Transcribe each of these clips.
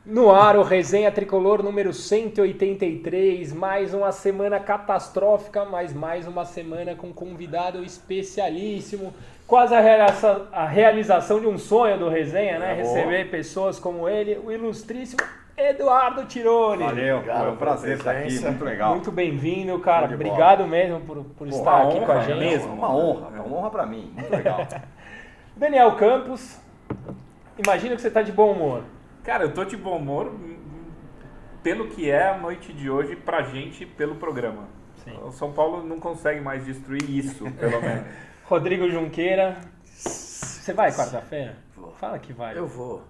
No ar, o Resenha Tricolor número 183, mais uma semana catastrófica, mas mais uma semana com convidado especialíssimo. Quase a realização de um sonho do Resenha, né? Receber pessoas como ele, o ilustríssimo Eduardo Tironi. Valeu, cara, é um prazer estar aqui, muito legal. Muito bem-vindo, cara. Obrigado mesmo por estar aqui com a gente. Mesmo, uma honra pra mim, muito legal. Daniel Campos, imagino que você está de bom humor. Cara, eu tô de bom humor pelo que é a noite de hoje pra gente, pelo programa. Sim. O São Paulo não consegue mais destruir isso, pelo menos. Rodrigo Junqueira, você vai quarta-feira? Fala que vai. Eu vou.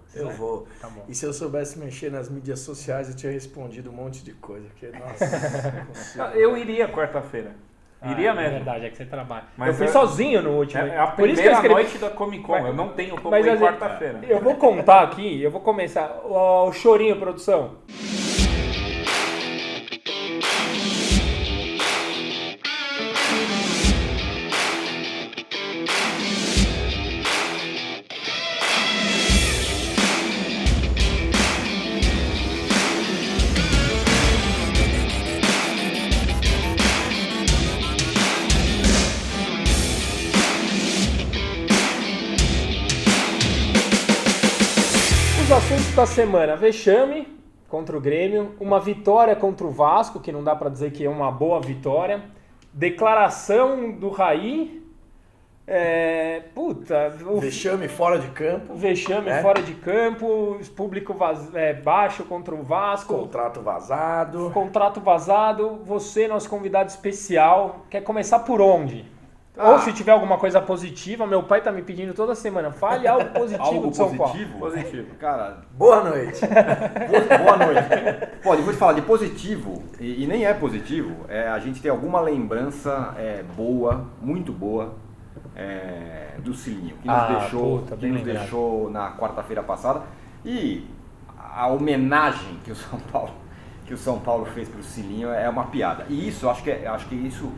Tá bom. E se eu soubesse mexer nas mídias sociais, eu tinha respondido um monte de coisa. Porque, nossa, eu iria quarta-feira. Iria mesmo. É verdade, é que você trabalha. Mas eu fui sozinho no último. É a Por isso primeira que eu noite da Comic Con. Eu não tenho como ir quarta-feira. Eu vou contar aqui, eu vou começar. O chorinho, produção. Os assuntos da semana: vexame contra o Grêmio, uma vitória contra o Vasco, que não dá pra dizer que é uma boa vitória, declaração do Raí, vexame fora de campo. Vexame fora de campo, público baixo contra o Vasco. Contrato vazado. Contrato vazado. Você, nosso convidado especial, quer começar por onde? Ou se tiver alguma coisa positiva, meu pai tá me pedindo toda semana, fale algo positivo de São Paulo. Positivo? Cara, boa noite. Boa noite. Pô, depois de falar de positivo, e nem é positivo, a gente tem alguma lembrança boa, muito boa, do Cilinho, que nos deixou na quarta-feira passada. E a homenagem que o São Paulo fez pro Cilinho é uma piada. E isso, acho que isso...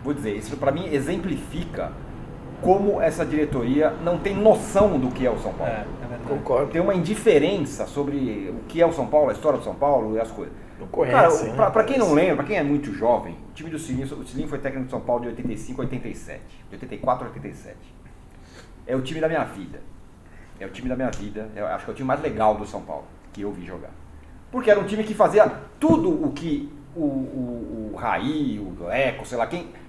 Vou dizer, isso para mim exemplifica como essa diretoria não tem noção do que é o São Paulo. Concordo. Tem uma indiferença sobre o que é o São Paulo, a história do São Paulo e as coisas. Não conhece, cara, para quem não lembra, para quem é muito jovem, o time do Cilinho, o Cilinho foi técnico do São Paulo de 85 a 87, de 84 a 87. É o time da minha vida. É o time da minha vida. Eu acho que é o time mais legal do São Paulo que eu vi jogar. Porque era um time que fazia tudo o que o Raí, o Leco, sei lá quem...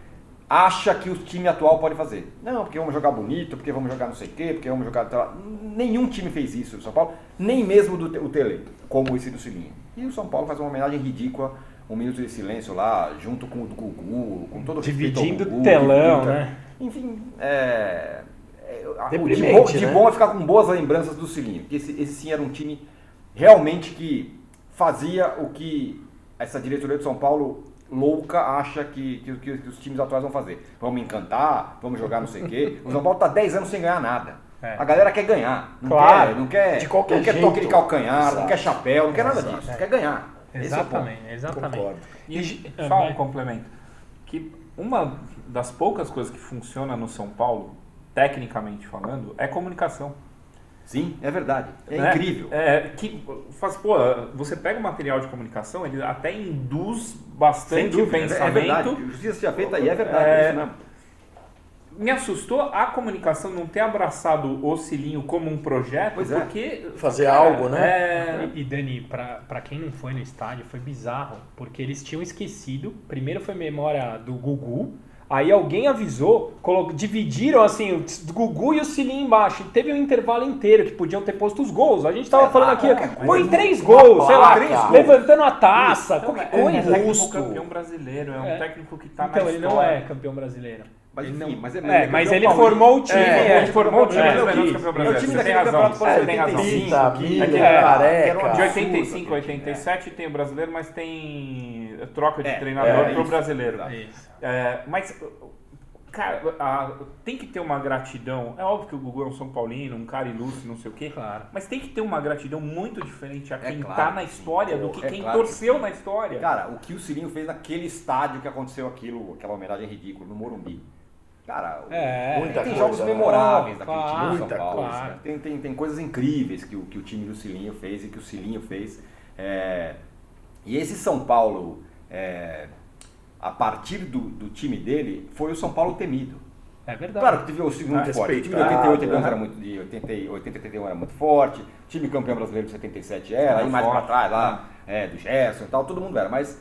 acha que o time atual pode fazer. Não, porque vamos jogar bonito, porque vamos jogar não sei o quê, porque vamos jogar... Nenhum time fez isso no São Paulo, nem mesmo o Tele, como esse do Cilinho. E o São Paulo faz uma homenagem ridícula, um minuto de silêncio lá, junto com o do Gugu, com todo o dividindo o telão, né? Enfim, deprimente, de bom é ficar com boas lembranças do Cilinho. Porque esse sim era um time realmente que fazia o que essa diretoria do São Paulo... louca acha que os times atuais vão fazer. Vamos encantar, vamos jogar não sei o quê. O São Paulo tá 10 anos sem ganhar nada. A galera quer ganhar. Não quer de qualquer jeito. Toque de calcanhar, Exato. Não quer chapéu, não quer nada disso. Quer ganhar. Exatamente. Concordo. E só um complemento. Que uma das poucas coisas que funciona no São Paulo, tecnicamente falando, é comunicação. Sim, é verdade. É né? incrível. Você pega o material de comunicação, ele até induz bastante o pensamento. É verdade. Justiça seja feita aí, é verdade. É isso mesmo. Me assustou a comunicação não ter abraçado o Cilinho como um projeto, porque... fazer algo, né? E Dani, pra quem não foi no estádio, foi bizarro, porque eles tinham esquecido, primeiro foi memória do Gugu, aí alguém avisou, dividiram assim o Gugu e o Cilinho embaixo. E teve um intervalo inteiro que podiam ter posto os gols. A gente tava falando aqui, põe 3 gols, sei lá, levantando a taça, qualquer coisa. É um técnico campeão brasileiro, é um técnico que tá na história. Então ele não é campeão brasileiro. Mas ele formou o time. Ele formou o time, é o time daquele campeonato você tem razão. Careca. De 85 a 87 tem o brasileiro, mas tem troca de treinador pro brasileiro. Mas, cara, tem que ter uma gratidão. É óbvio que o Gugu é um São Paulino, um cara ilustre, não sei o quê. Claro. Mas tem que ter uma gratidão muito diferente a quem tá na história do que quem torceu na história. Cara, o que o Cilinho fez naquele estádio que aconteceu aquela homenagem ridícula, no Morumbi. Cara, muita tem coisa, jogos memoráveis daquele claro, time do São muita Paulo. coisa. Né? Tem coisas incríveis que o time do Cilinho fez e que o Cilinho fez. E esse São Paulo, a partir do time dele, foi o São Paulo temido. É verdade. Claro que teve o segundo forte. O time de 88 era muito, de 80 e 81 era muito forte. O time campeão brasileiro de 77 era. Aí mais pra trás, lá, do Gerson e tal, todo mundo era. Mas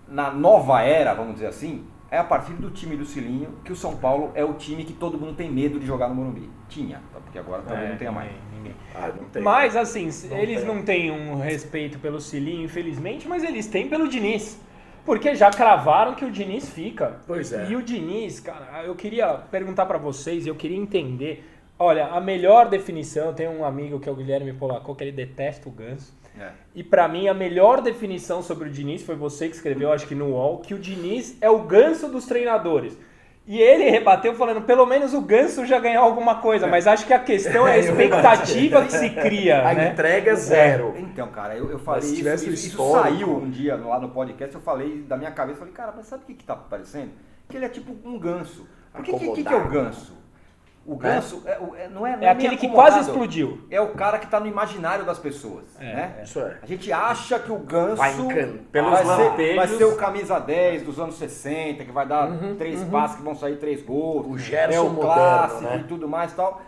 na nova era, vamos dizer assim, é a partir do time do Cilinho que o São Paulo é o time que todo mundo tem medo de jogar no Morumbi. Tinha, porque agora também não tem mais. Ninguém. Não tem. Mas assim, eles não têm um respeito pelo Cilinho, infelizmente, mas eles têm pelo Diniz. Porque já cravaram que o Diniz fica. Pois é. E o Diniz, cara, eu queria perguntar pra vocês, eu queria entender. Olha, a melhor definição, eu tenho um amigo que é o Guilherme Polacco, que ele detesta o Ganso. E pra mim, a melhor definição sobre o Diniz foi você que escreveu, acho que no UOL, que o Diniz é o Ganso dos treinadores. E ele rebateu falando, pelo menos o Ganso já ganhou alguma coisa, mas acho que a questão é a expectativa que se cria, A né? entrega é zero. Então, cara, eu falei Mas se tivesse isso histórico- saiu um dia lá no podcast, eu falei da minha cabeça, falei, cara, mas sabe o que tá parecendo? Que ele é tipo um ganso. Por que é o ganso? O ganso não é É aquele nem que acomodado. quase explodiu. É o cara que tá no imaginário das pessoas, né? Isso é. A gente acha que o ganso Vai encantar. Pelos vai lampejos. ser o camisa 10 dos anos 60, que vai dar 3 passes que vão sair 3 gols. O Gerson é o moderno, clássico né? e tudo mais e tal.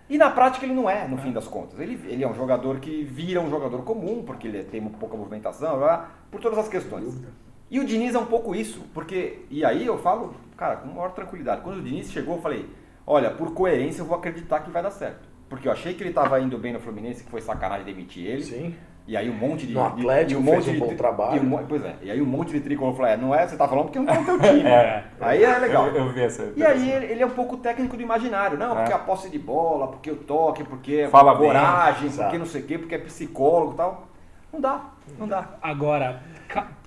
E na prática ele não é, no fim das contas. Ele é um jogador que vira um jogador comum, porque ele tem pouca movimentação, por todas as questões. E o Diniz é um pouco isso, porque... E aí eu falo, cara, com maior tranquilidade. Quando o Diniz chegou, eu falei, olha, por coerência eu vou acreditar que vai dar certo. Porque eu achei que ele estava indo bem no Fluminense, que foi sacanagem demitir ele. Sim. E aí um monte de... No Atlético fez um bom trabalho. Pois é. E aí um monte de tricolor falou, não é, você tá falando porque não tá no teu time. Aí é legal. Eu vi essa. E aí ele é um pouco técnico do imaginário. Não, porque a posse de bola, porque o toque, porque Fala a coragem, bem, porque não sei o quê, porque é psicólogo e tal. Não dá. Agora,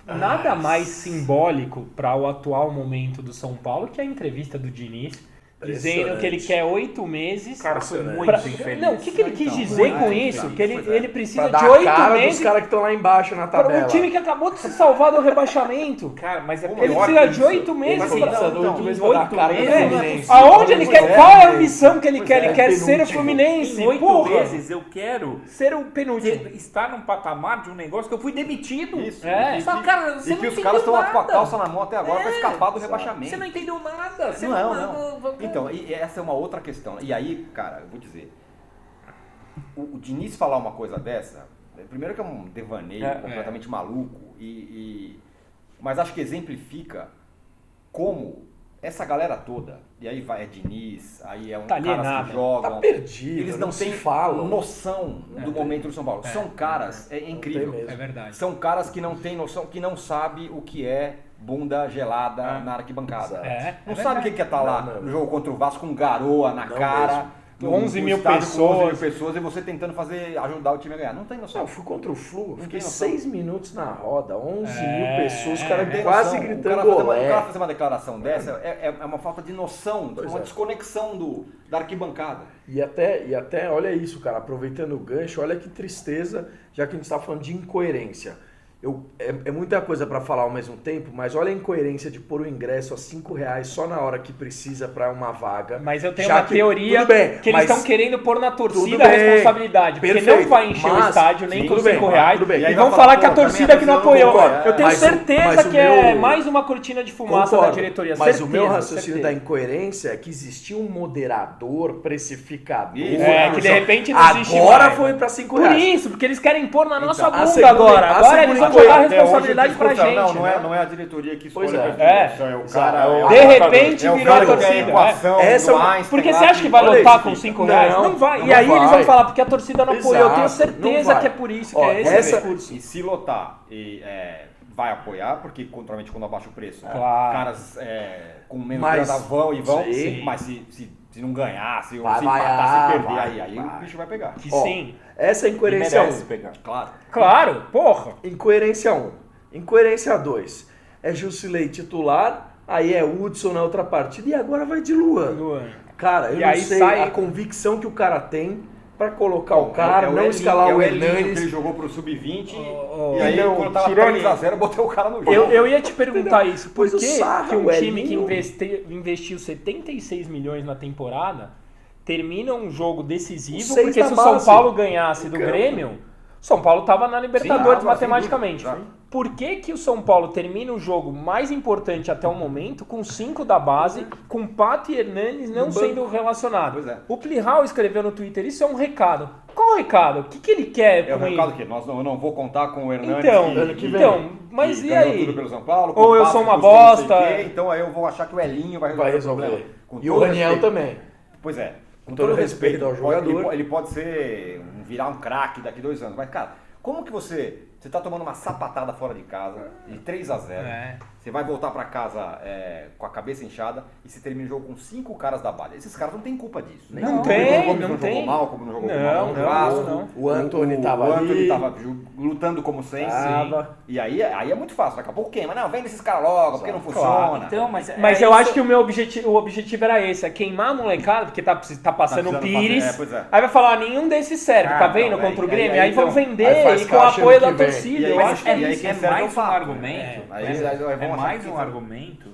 nada mais simbólico para o atual momento do São Paulo que a entrevista do Diniz, dizendo que ele quer 8 meses. O cara foi muito pra... infeliz. Não, o que ele quis Então, dizer muito com infeliz, isso? Que pois é. ele precisa Pra de dar 8 a cara meses dos caras que estão lá embaixo na para tabela. um time que acabou de se salvar do rebaixamento. Cara, mas é Ele pior precisa que de isso. 8 meses Ele precisa de 8 meses pra dar a cara do Fluminense. Aonde ele quer? Qual é a ambição que ele quer? Ele é, quer ser o penúltimo. Fluminense. Em 8 Porra. meses eu quero Ser o penúltimo. estar num patamar de um negócio que eu fui demitido. Isso. É. Só, cara, você E não que os entendeu caras estão nada. com a calça na mão até agora pra escapar do rebaixamento. Você não entendeu nada. Você Não. Então, e essa é uma outra questão. E aí, cara, eu vou dizer, o Diniz falar uma coisa dessa, primeiro que é um devaneio completamente maluco, mas acho que exemplifica como essa galera toda, e aí é Diniz, aí é Tá caras alienado. que jogam, Tá perdido, eles não se têm falam. noção do momento do São Paulo. São caras, é incrível. mesmo. É verdade. São caras que não têm noção, que não sabem o que é bunda gelada na arquibancada. Não sabe o que é estar lá no jogo contra o Vasco com garoa na cara, mesmo. 11 mil estádio com 11 mil pessoas. pessoas e você tentando ajudar o time a ganhar. Não tem noção. Eu fui contra o Flu, fiquei tem noção. 6 minutos na roda, 11 mil pessoas, os Não caras tem quase noção. gritando o golé. cara fazer uma declaração dessa é uma falta de noção, Pois uma é. desconexão da arquibancada. E até, olha isso, cara, aproveitando o gancho, olha que tristeza, já que a gente está falando de incoerência. É muita coisa para falar ao mesmo tempo, mas olha a incoerência de pôr o ingresso a R$5 só na hora que precisa para uma vaga. Mas eu tenho Já uma teoria tudo bem, que eles mas estão querendo pôr na tudo torcida a bem, responsabilidade. Porque perfeito, não vai encher o mas- estádio nem sim, com tudo bem, R$5. tudo bem. E aí vão vai falar falar, que a pô, torcida também que não a torcida apoiou. não concorda. Eu tenho Mas certeza o que é meu- mais uma cortina de fumaça da diretoria. Mas certeza, o meu raciocínio certeza. da incoerência é que existia um moderador, precificador. Isso. É, que de repente não existe Agora mais, foi né? para R$5. Por isso, porque eles querem pôr na nossa a bunda segunda- agora. a Agora segunda eles vão coisa, jogar a Até hoje responsabilidade o pra discurso, gente. Não né? é a diretoria que Pois escolhe é. a perfeição, é o cara. Exato. é o De adaptador. repente É o virou cara a que tem torcida. equação Essa do é uma- Einstein Porque lá você acha que vai Olha lotar isso, com Fita. R$5? Não, Não vai. não E aí eles vai. vão falar, porque a torcida não apoiou. Eu tenho Exato, certeza não vai. que é por isso, Ó, que é esse essa- discurso. E se lotar, vai apoiar, porque contrariamente quando abaixa o preço, Claro. caras com menos Mas- grana vão e vão, sim. mas se não ganhar, se Vai empatar, vaiar, se perder, vai, aí vai. o bicho vai pegar. Que Ó, sim. Essa é a incoerência merece 1. pegar. Claro. Claro, porra. Incoerência 1. Incoerência 2. É Jusilei titular, aí é Hudson na outra partida e agora vai de Luan. Luan. Cara, eu E não aí sei sai- a convicção que o cara tem pra colocar o cara, não escalar o Hernanes. Ele jogou pro Sub-20 e aí não, quando tava 3x0, eu botei o cara no jogo. Eu ia te perguntar isso. Por que um time que investiu 76 milhões na temporada termina um jogo decisivo? Porque se o São Paulo ganhasse do Grêmio, São Paulo tava na Libertadores matematicamente. Por que o São Paulo termina o jogo mais importante até o momento com 5 da base, com Pato e Hernanes não sendo relacionados? O Plihal escreveu no Twitter, isso é um recado. Qual o recado? O que ele quer com o recado ele? que eu não vou contar com o Hernanes mas que e aí? tudo pelo São Paulo, ou eu sou uma bosta. Então aí eu vou achar que o Elinho vai resolver. E o Raniel também. Pois é. Com todo respeito ao jogador. Ele pode virar um craque daqui 2 anos. Mas, cara, como que você tá tomando uma sapatada fora de casa, de 3x0, você vai voltar pra casa com a cabeça inchada e você termina o jogo com 5 caras da base. Esses caras não têm culpa disso. Não tem. Jogou mal, como não jogou mal. Não. O Antony tava lutando como sempre. E aí é muito fácil. Daqui a pouco queima. Não, vende esses caras logo, porque não funciona. Então, mas eu acho que o objetivo era esse, é queimar a molecada, porque tá passando o Pires. Aí vai falar, nenhum desses serve, tá vendo, contra o Grêmio? Aí vão vender e com o apoio da torcida. Eu acho que é mais um argumento. É mais um argumento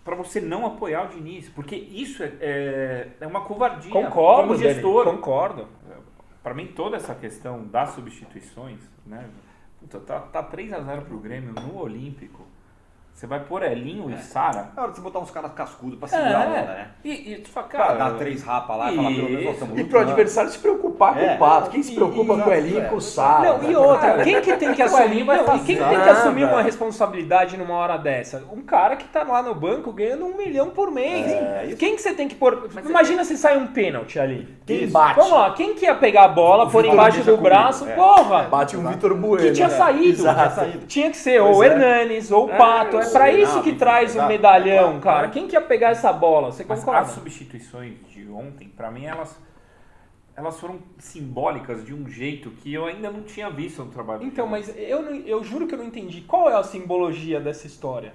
para você não apoiar o Diniz, porque isso é uma covardia. Concordo, como gestor. Concordo. Para mim, toda essa questão das substituições, né? Tá 3x0 pro Grêmio no Olímpico. Você vai pôr Elinho e Sara. É hora de você botar uns caras cascudos pra segurar a onda, né? E tu fala, cara, pra dar 3 rapas lá e falar pelo menos nós estamos E pro adversário se preocupar com o Pato. Quem se preocupa com o Elinho e com o Sara? Não, e outra, quem que tem que assumir? Quem que tem que assumir uma responsabilidade numa hora dessa? Um cara que tá lá no banco ganhando 1 milhão por mês. Quem que você tem que pôr? Imagina se sai um pênalti ali. Quem bate? Vamos lá, quem que ia pegar a bola, pôr embaixo do braço? Porra! Bate um Vitor Bueno. Que tinha saído. Tinha que ser ou o Hernanes ou o Pato. É pra isso que traz o medalhão, cara. Quem que ia pegar essa bola? Você concorda? As substituições de ontem, pra mim, elas foram simbólicas de um jeito que eu ainda não tinha visto no trabalho. Então, mas eu juro que eu não entendi. Qual é a simbologia dessa história?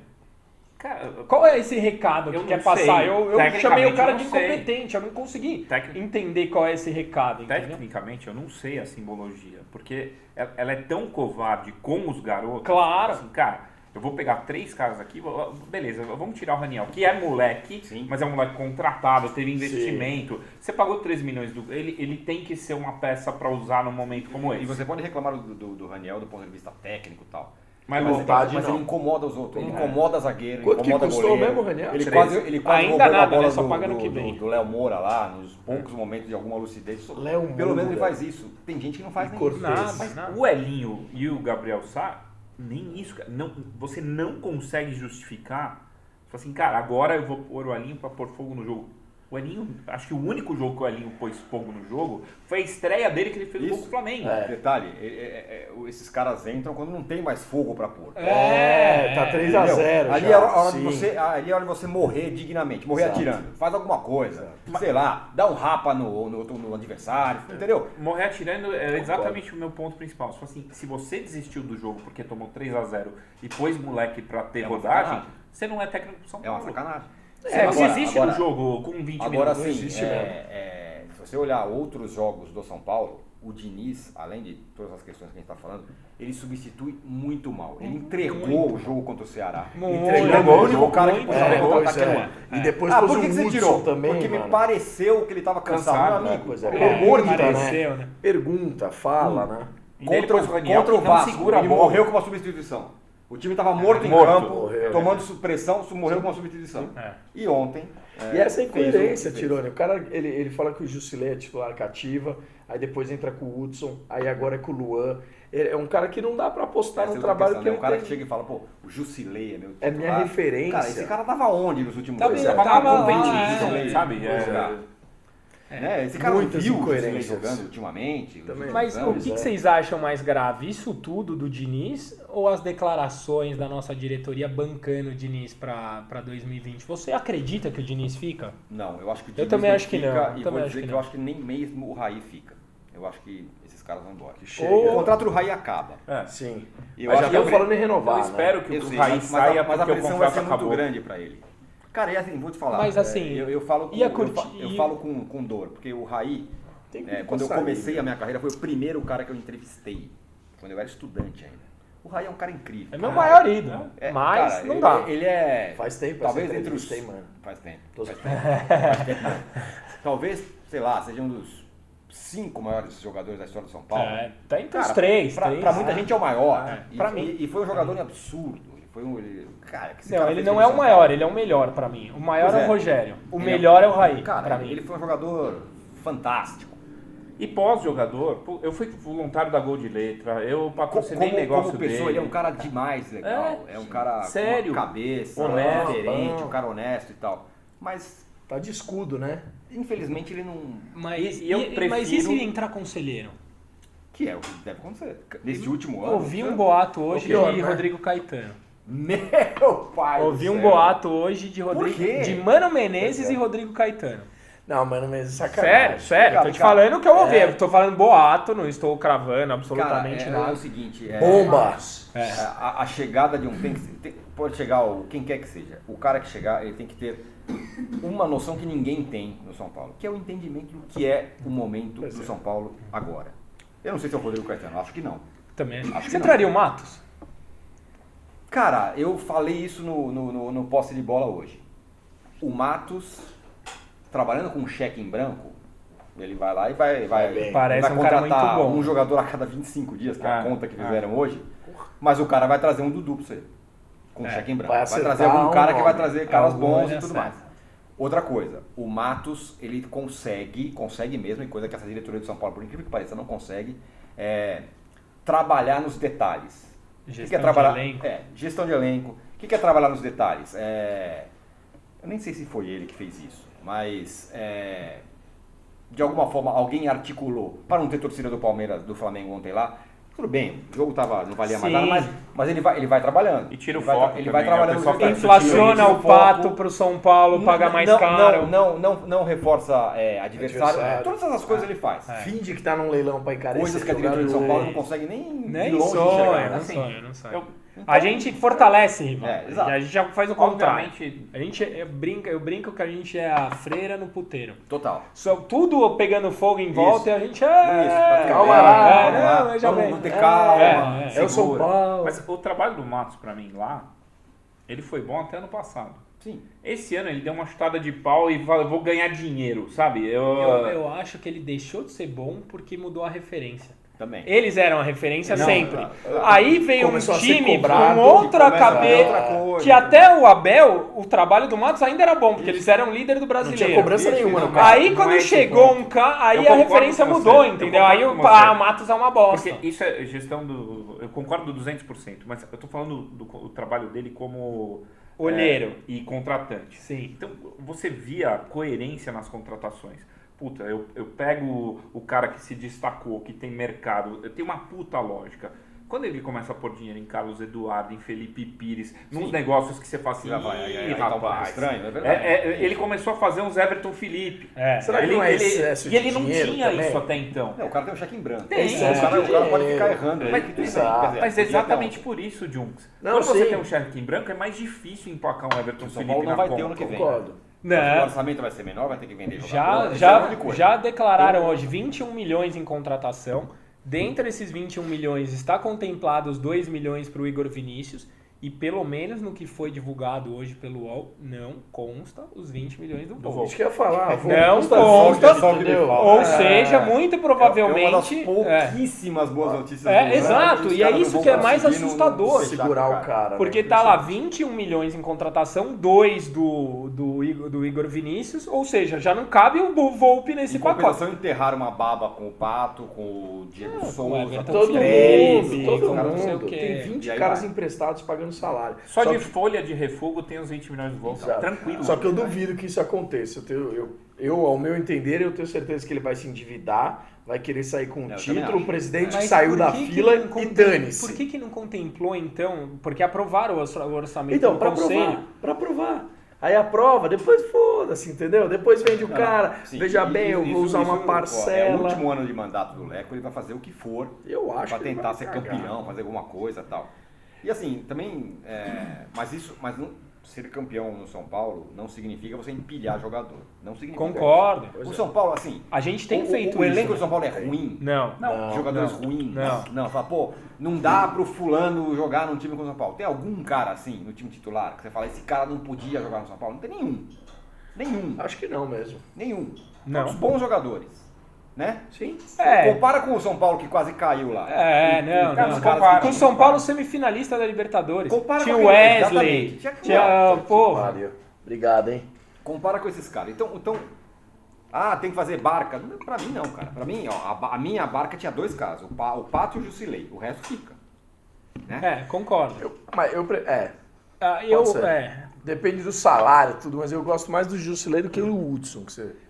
Cara, qual é esse recado que quer passar? Eu chamei o cara de incompetente, eu não consegui entender qual é esse recado. Tecnicamente, eu não sei a simbologia, porque ela é tão covarde com os garotos. Claro. Assim, cara, eu vou pegar 3 caras aqui, beleza, vamos tirar o Raniel, que é moleque, mas é um moleque contratado, teve investimento. Sim. Você pagou 13 milhões, ele tem que ser uma peça para usar num momento como esse. E você pode reclamar do Raniel do ponto de vista técnico e tal. Mas ele incomoda os outros, ele incomoda zagueiro, quanto incomoda que custou goleiro. mesmo, Raniel? Ele quase ainda roubou nada, a bola né? Só paga no que vem. do Léo Moura lá, nos poucos momentos de alguma lucidez. Pelo menos ele faz isso. Tem gente que não faz nem isso. Mas o Elinho e o Gabriel Sá, nem isso, cara. Você não consegue justificar. Você fala assim, cara, agora eu vou pôr o Elinho pra pôr fogo no jogo. O Elinho, acho que o único jogo que o Elinho pôs fogo no jogo foi a estreia dele que ele fez o gol com o Flamengo. Detalhe, esses caras entram quando não tem mais fogo pra pôr. Tá 3x0. Ali é a hora de você morrer dignamente, morrer atirando. Faz alguma coisa, sei lá, dá um rapa no adversário, entendeu? Morrer atirando é exatamente o meu ponto principal. Se, assim, se você desistiu do jogo porque tomou 3x0 e pôs moleque pra ter rodagem, você não é técnico do São Paulo. É uma sacanagem. Você existe no jogo com 20 minutos. Agora sim, se você olhar outros jogos do São Paulo, o Diniz, além de todas as questões que a gente está falando, ele substitui muito mal. Ele entregou o jogo contra o Ceará. Entregou o único cara que podia derrotar aquele. E depois por que você tirou? Também, porque me pareceu que ele estava cansado. Meu amigo, pelo amor de Deus, né? Pergunta, fala, né? Contra o Vasco, ele morreu com uma substituição. O time estava morto em campo, tomando supressão, morreu com uma substituição. E ontem... E essa é a incoerência, Tirone. O cara, ele fala que o Jusilei é titular cativa, aí depois entra com o Hudson, aí agora é com o Luan. É um cara que não dá pra apostar no trabalho que ele tem. É um cara que chega e fala, pô, o Jusilei é meu titular. É minha referência. Cara, esse cara tava onde nos últimos 2 anos? Tava com 20, sabe? Esse cara muitas viu incoerências jogando ultimamente. Mas o que vocês acham mais grave? Isso tudo do Diniz ou as declarações da nossa diretoria bancando o Diniz para 2020? Você acredita que o Diniz fica? Não, eu acho que o Diniz eu também acho que fica, não. E vou dizer que eu acho que nem mesmo o Raí fica. Eu acho que esses caras vão embora. O contrato do Raí acaba. Sim. Mas já estão falando em renovar. Eu espero que o Raí saia, mas a pressão vai ser muito grande para ele. Cara, e assim, vou te falar. Mas assim, eu falo com dor, porque o Raí Quando eu comecei a minha carreira, foi o primeiro cara que eu entrevistei. Quando eu era estudante ainda. O Rai é um cara incrível. É meu maior ídolo. Mas cara, não dá. Ele é... Faz tempo talvez essa entre os... entrevista, hein, mano? Faz tempo. Tô- Faz tempo. Talvez, sei lá, seja um dos 5 maiores jogadores da história do São Paulo. Tá entre os Cara, três. Pra muita gente é o maior. pra mim. E foi um jogador absurdo. Ele foi um... cara, que esse Não, cara ele fez não pelo é o São maior, Paulo. ele é o melhor pra mim. O maior Pois é o é. Rogério. O Ele melhor é o Raí, Cara, pra mim. ele foi um jogador fantástico. E pós-jogador, eu fui voluntário da Gol de Letra, eu patrocinei negócio como pessoa, dele. ele é um cara demais legal. É um cara sério, com uma cabeça, honesto, diferente, um cara honesto e tal. Mas, Tá de escudo, né? infelizmente, ele não... Mas, E eu mas prefiro- e se entrar conselheiro? Que é o que deve acontecer. Nesse último ano... Ouvi um boato hoje pior, de né? Rodrigo Caetano. Meu pai Ouvi do um céu. boato hoje de Por quê? de Mano Menezes Pois é. e Rodrigo Caetano. Não, mano, mas sacanagem. Sério, Cara, tô te cara, falando o que eu ouvi. Eu tô falando boato, não estou cravando absolutamente Cara, é nada. o seguinte... Bombas! A chegada de um... pode chegar quem quer que seja. O cara que chegar, ele tem que ter uma noção que ninguém tem no São Paulo, que é o entendimento do que é o momento do São Paulo agora. Eu não sei se é o Rodrigo Caetano, acho que não. Também. Acho que Você não. traria o Matos? Cara, eu falei isso no posse de bola hoje. O Matos, trabalhando com um cheque em branco, ele vai lá e vai Parece vai um cara contratar muito bom. um jogador a cada 25 dias, que é a conta que Ah. fizeram hoje, mas o cara vai trazer um Dudu pra você, com cheque em branco. Vai Vai acertar trazer algum cara que vai nome. trazer caras Algum bons ele e tudo acerta. mais. Outra coisa, o Matos, ele consegue mesmo, e coisa que essa diretoria de São Paulo, por incrível que pareça, não consegue, trabalhar nos detalhes. O que Gestão é trabalhar? de elenco. Gestão de elenco. O que é trabalhar nos detalhes? Eu nem sei se foi ele que fez isso, mas de alguma forma alguém articulou para não ter torcida do Palmeiras, do Flamengo ontem lá. Tudo bem, o jogo não valia mais Sim. nada, mas ele vai trabalhando. E tira o Ele vai foco Ele vai também, né? trabalhando O pessoal nos tá- detalhes. Inflaciona Tira o foco. pato pro São Paulo, paga mais caro. Não reforça adversário. Adversário. Todas essas coisas ele faz. Finge que tá num leilão pra encarecer. Coisas que a diretoria de São Paulo não consegue nem de Nem longe sonha, enxergar. não Assim, sonha, não sonha. Eu- A gente fortalece, rival. exato. A gente já faz o contrário. Obviamente, Eu brinco que a gente é a freira no puteiro. Total. Só tudo pegando fogo em volta Isso. e a gente tá tudo calma bem, lá, vamos lá. não, veja Vamos bem. ter calma. É É o São segura. Paulo. mas o trabalho do Matos pra mim lá, ele foi bom até ano passado. Sim. Esse ano ele deu uma chutada de pau e falou, vou ganhar dinheiro, sabe? Eu acho que ele deixou de ser bom porque mudou a referência. Também. Eles eram a referência Não, sempre. tá. Aí veio Começou um a ser time cobrado, com outra que começa a ver cabeça. outra coisa. Que até o Abel, o trabalho do Matos ainda era bom, porque eles eram líder do Não brasileiro. tinha cobrança Isso, nenhuma isso, no cara. Aí Não quando é esse chegou ponto. um cara, aí Eu a concordo referência com você, mudou, eu entendeu? concordo Aí com o você. Matos é uma bosta. Porque isso é gestão do... Eu concordo 200%, mas eu tô falando do trabalho dele como... Olheiro. E contratante. Sim. Então, você via coerência nas contratações. Puta, eu pego o cara que se destacou, que tem mercado, tem uma puta lógica. Quando ele começa a pôr dinheiro em Carlos Eduardo, em Felipe Pires, nos negócios que você faz assim, Já vai, "Ih, tá um pouco rapaz." estranho, é verdade. Ele começou a fazer uns Everton Felipe. Será que Ele- não é ele- excesso E de ele não dinheiro tinha também? isso até então. Não, o cara tem um cheque em branco. Tem, O cara pode ficar errando. Mas- Tudo bem, exato. quer dizer, Mas podia exatamente ter por isso, Junks. Não, Quando você sim. tem um cheque em branco, é mais difícil emplacar um Everton O São Felipe Paulo não na vai ter conta. ano que vem. Concordo. O Não. orçamento vai ser menor, vai ter que vender Já, jogador, esse é um monte de já, coisa. já declararam hoje 21 milhões em contratação. Dentro desses 21 milhões está contemplado os 2 milhões para o Igor Vinícius. E pelo menos no que foi divulgado hoje pelo UOL, não consta os 20 milhões do Volpe. Isso que eu ia falar. Não custa consta, só que entendeu? falta. Ou seja, muito É uma das provavelmente... pouquíssimas boas notícias É, do mundo. exato, Os e é caras não isso vão que é mais conseguir assustador. fechar Segurar com o cara. Porque né? tá lá 21 milhões em contratação, 2 do Igor Vinícius, ou seja, já não cabe o Volpe nesse Em pacote. compensação, enterraram uma baba com o Pato, com o Diego com o Souza, Everton com Todo o Trellis, Felipe, mundo, todo cara, não sei o mundo. quê. Tem 20 E aí caras vai. emprestados pagando salário. Só de que- folha de refugo tem os 20 milhões de volta. Exato. Tranquilo. Só que eu duvido que isso aconteça. Ao meu entender, eu tenho certeza que ele vai se endividar, vai querer sair com o Eu também título, acho. o presidente Mas saiu por da que que fila não e contem- dane-se. Por que não contemplou, então? Porque aprovaram o orçamento Então, do pra Conselho. provar. Aí aprova, depois foda-se, entendeu? Depois vende o cara, Sim, veja isso- bem, eu vou isso- usar uma isso, ó, parcela. É o último ano de mandato do Leco, ele vai fazer o que for Eu acho para que ele tentar vai ser cagar. campeão, fazer alguma coisa e tal. E assim, também, mas ser campeão no São Paulo não significa você empilhar jogador. Não significa. Concordo. O São Paulo, assim... A gente tem feito o isso. elenco do São Paulo é ruim? Não. Jogadores ruins? Não. Fala, pô, não dá pro fulano jogar num time como o São Paulo. Tem algum cara, assim, no time titular, que você fala, esse cara não podia jogar no São Paulo? Não tem nenhum. Acho que não mesmo. Nenhum. Não. Todos bons jogadores. Né? Sim. Compara com o São Paulo que quase caiu lá. Não. Compara. Com o São Paulo semifinalista da Libertadores. Compara tinha com o Wesley. exatamente. Tinha, porra. Obrigado, hein? Compara com esses caras. Então, tem que fazer barca. Pra mim não, cara. Pra mim, ó, a minha barca tinha 2 caras. O Pato e o Jusilei. O resto fica. Né? Concordo. Depende do salário e tudo, mas eu gosto mais do Jusilei do que o Hudson.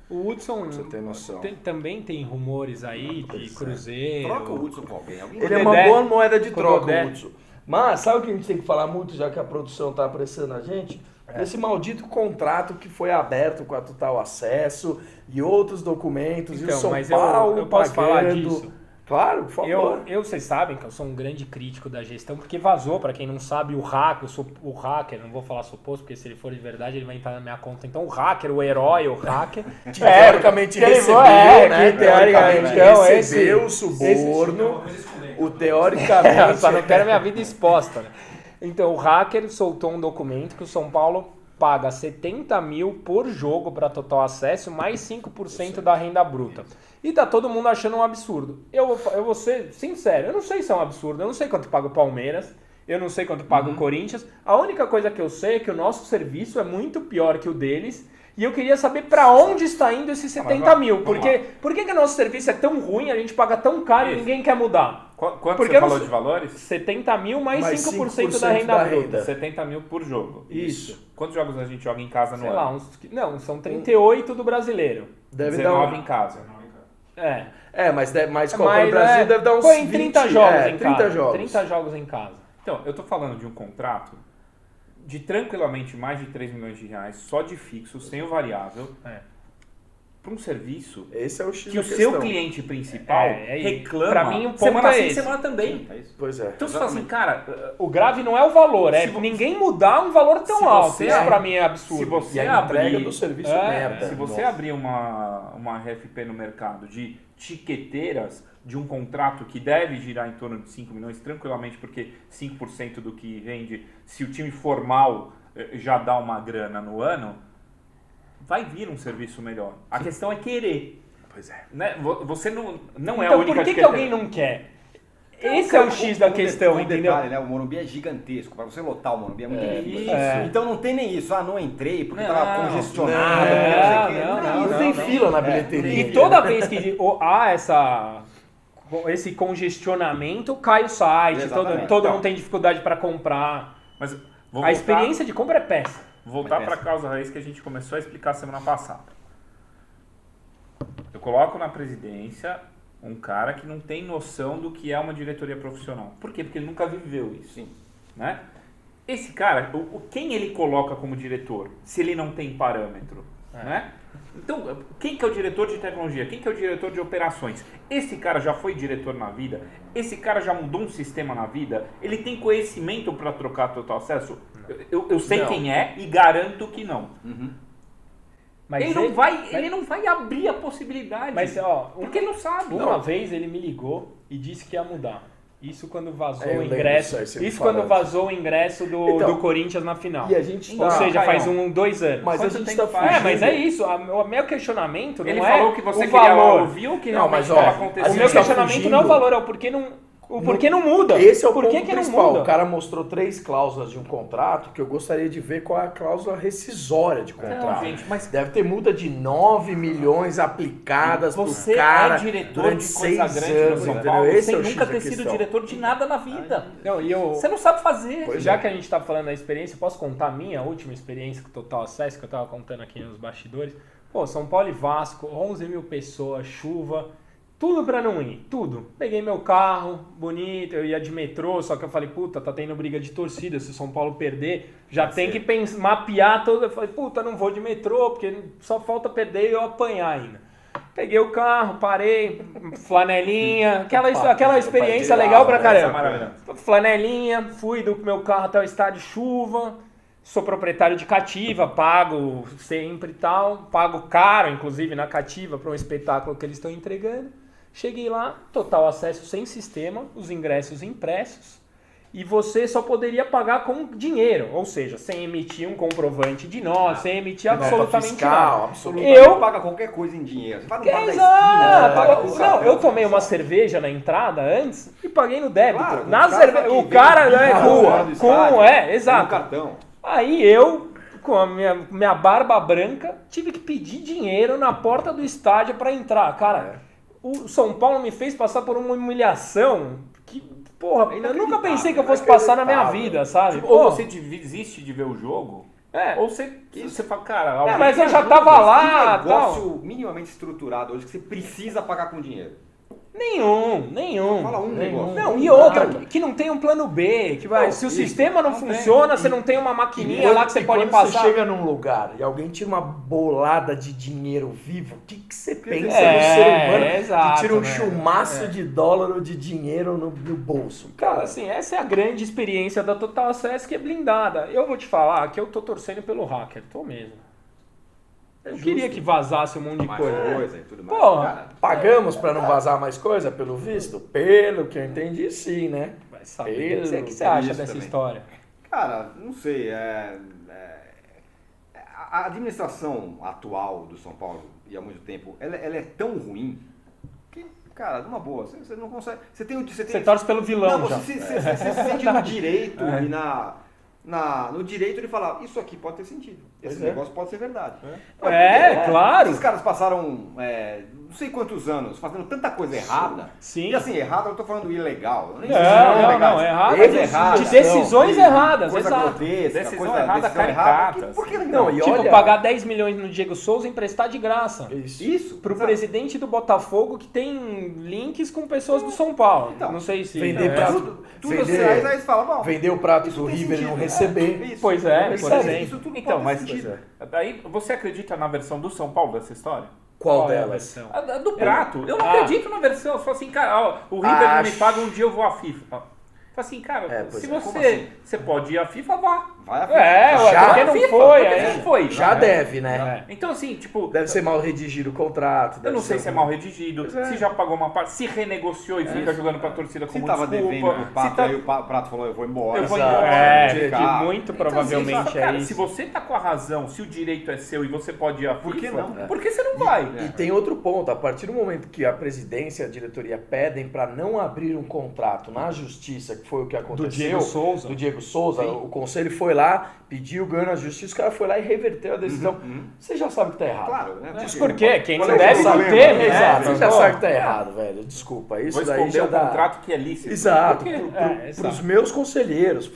O Hudson, você tem noção. Também tem rumores aí de Cruzeiro. Troca o Hudson com alguém. Ele é uma boa moeda de troca, o Hudson. Mas sabe o que a gente tem que falar muito, já que a produção tá apressando a gente? Esse maldito contrato que foi aberto com a Total Acesso e outros documentos. Então, e o São mas Paulo eu posso pagando... falar disso? Claro, por favor. Vocês sabem que eu sou um grande crítico da gestão, porque vazou, pra quem não sabe, o hacker, não vou falar suposto, porque se ele for de verdade ele vai entrar na minha conta. Então o hacker, o herói, o hacker... teoricamente recebeu, né? Teoricamente recebeu o suborno, o teoricamente... Só não quero minha vida exposta, né? Então o hacker soltou um documento que o São Paulo paga 70 mil por jogo para Total Acesso, mais 5% da renda bruta. E tá todo mundo achando um absurdo. Eu vou ser sincero, eu não sei se é um absurdo, eu não sei quanto paga o Palmeiras, eu não sei quanto paga o Corinthians. A única coisa que eu sei é que o nosso serviço é muito pior que o deles. E eu queria saber para onde está indo esses 70 mil. Por que o nosso serviço é tão ruim, a gente paga tão caro e ninguém quer mudar? Quanto você falou de valores? 70 mil mais 5% da renda bruta. 70 mil por jogo. Isso. Quantos jogos a gente joga em casa no ano? Não, são 38 do brasileiro. Deve 19 em casa. Mas Copa do Brasil deve dar uns 20, 30 jogos em 30 casa. jogos. 30 jogos em casa. Então, eu tô falando de um contrato de tranquilamente mais de 3 milhões de reais, só de fixo, sem o variável, para um serviço esse é o X que o seu cliente principal reclama pra mim, semana sim, esse. semana também. Pois é. Então você fala assim, cara... O grave não é o valor, ninguém mudar um valor tão alto. Isso pra mim é absurdo. Se você a entrega do serviço merda. Se você abrir uma RFP no mercado de tiqueteiras, de um contrato que deve girar em torno de 5 milhões, tranquilamente, porque 5% do que rende, se o time formal já dá uma grana no ano, vai vir um serviço melhor. A questão é querer. Pois é. Né? Você não é então, a única... Por que alguém não quer? Esse é o X da questão, entendeu? Detalhe, né? O Morumbi é gigantesco. Para você lotar o Morumbi é muito difícil. É. Então não tem nem isso. Não entrei porque estava congestionado. Não tem fila na bilheteria. E toda vez que há esse congestionamento, cai o site, todo mundo tem dificuldade para comprar. Mas a experiência de compra é péssima. Voltar para a causa raiz que a gente começou a explicar semana passada. Eu coloco na presidência um cara que não tem noção do que é uma diretoria profissional. Por quê? Porque ele nunca viveu isso. Sim. Né? Esse cara, quem ele coloca como diretor, se ele não tem parâmetro? Né? Então, quem que é o diretor de tecnologia? Quem que é o diretor de operações? Esse cara já foi diretor na vida? Esse cara já mudou um sistema na vida? Ele tem conhecimento para trocar Total Acesso? Eu sei quem é e garanto que não. Mas ele não vai abrir a possibilidade. Mas, porque ele não sabe. Uma vez ele me ligou e disse que ia mudar. Isso quando vazou o ingresso. Quando vazou o ingresso do Corinthians na final. E a gente Ou seja, faz 2 anos. Mas a gente está fugindo. Mas é isso. O meu questionamento não ele é falou que você o valor. Ouviu o que realmente estava acontecendo. O meu questionamento não é o valor, é o porquê não muda. Esse é o Por ponto que principal. não muda? O cara mostrou 3 cláusulas de um contrato que eu gostaria de ver qual é a cláusula rescisória de contrato. Não, gente, mas deve ter multa de 9 milhões aplicadas por cara durante 6 anos, São entendeu? Paulo, Esse sem é o X nunca da ter sido questão. diretor de nada na vida. Não, você não sabe fazer. Já que a gente está falando da experiência, eu posso contar a minha última experiência com o Total Acesso, que eu estava contando aqui nos bastidores. São Paulo e Vasco, 11 mil pessoas, chuva... Tudo pra não ir, tudo. Peguei meu carro, bonito, eu ia de metrô, só que eu falei, puta, tá tendo briga de torcida, se o São Paulo perder, já tem que mapear todo. Eu falei, puta, não vou de metrô, porque só falta perder e eu apanhar ainda. Peguei o carro, parei, flanelinha, aquela experiência legal pra caramba. Flanelinha, fui do meu carro até o estádio, chuva, sou proprietário de Cativa, pago sempre e tal, pago caro, inclusive, na Cativa para um espetáculo que eles estão entregando. Cheguei lá, total acesso sem sistema, os ingressos impressos, e você só poderia pagar com dinheiro, ou seja, sem emitir um comprovante de nós, sem emitir absolutamente fiscal, nada. Absolutamente. Eu paga qualquer coisa em dinheiro. Você vai no bar da esquina, Exato! você paga com Não, cartão, eu tomei uma cerveja na entrada antes e paguei no débito. Claro, na os caras cerveja, aqui o cara vêm é na rua, hora do estádio, no exato. cartão. Aí eu, com a minha barba branca, tive que pedir dinheiro na porta do estádio para entrar. Cara, o São Paulo me fez passar por uma humilhação que, porra, eu nunca pensei que eu fosse passar na minha vida, sabe? Tipo, ou você desiste de ver o jogo, ou você fala, cara... mas eu já tava lá, Que tal. negócio minimamente estruturado hoje que você precisa pagar com dinheiro. Nenhum. Fala um negócio. Não, e outra, que não tem um plano B, que vai, Não, se o isso, sistema não funciona, você não tem uma maquininha lá que você pode quando passar. você chega num lugar e alguém tira uma bolada de dinheiro vivo, o que você pensa no É, ser humano exato, que tira um né? chumaço de dólar ou de dinheiro no bolso? Cara, assim, essa é a grande experiência da Total Acesso, que é blindada. Eu vou te falar que eu tô torcendo pelo hacker, tô mesmo. Eu queria que vazasse um monte de Mais coisa. coisa e tudo mais. Porra. Cara, Pagamos pra não vazar mais coisa, pelo visto? Pelo que eu entendi, sim, né? Vai saber. O que você acha isso dessa também. história? cara, não sei. A administração atual do São Paulo, e há muito tempo, ela é tão ruim que, cara, numa boa, você não consegue... Você torce pelo vilão Não, já. você se sente no direito e no direito de falar, isso aqui pode ter sentido, esse negócio pode ser verdade. Claro. Esses caras passaram não sei quantos anos fazendo tanta coisa errada. Sim. E assim, errada, eu tô falando ilegal. Eu nem Não, sei se é legal. não, errado. Coisa errada. De decisões erradas, Coisa exato. grotesca, Decisão errada, decisão caricata. errada. Por que Não, não? e Tipo, olha- pagar 10 milhões no Diego Souza e emprestar de graça. Isso. Pro exato. presidente do Botafogo que tem links com pessoas do São Paulo. Então, não sei se... vender é. prato- Tudo vender- aí você fala, bom, Vender o prato isso do tem River e sentido, não né? receber. Isso. Pois é, Não por recebe. exemplo. Isso tudo Então, pode mas ter sentido. daí você acredita na versão do São Paulo dessa história? Qual é a delas? versão? A do prato. Eu não acredito na versão. Eu falo assim, cara, ó, o River não me Acho. paga, um dia eu vou à FIFA. Fala assim, cara, pois se é. Como você, assim? você pode ir à FIFA, vá. Vai a Já? Porque não FIFA, foi, porque aí. não foi. Já deve, né? Então, assim, tipo, Deve ser mal redigido o contrato. eu não sei se é mal redigido, Pois é. se já pagou uma parte, se renegociou e fica jogando pra torcida Se como tava desculpa. devendo o se Prato, tá- aí o Prato falou, eu vou embora. Eu vou Exato. embora. Ficar. Muito Então, provavelmente assim, cara, é isso. se você tá com a razão, se o direito é seu e você pode ir à Por que FIFA, não? por que você não vai? E tem outro ponto, a partir do momento que a presidência e a diretoria pedem para não abrir um contrato na justiça, que foi o que aconteceu. Diego Souza. Do Diego Souza, o conselho foi lá, pediu, ganhou na justiça, o cara foi lá e reverteu a decisão. Você já sabe que tá errado. Claro, né? Mas por quê? Quem não Quando deve eu não lembro, teme, né? né? Exato, você já Pô. sabe que tá errado, velho. Desculpa, isso Vou daí esconder já o dá... contrato que é lícito. Exato, Por quê? pros exato. meus conselheiros,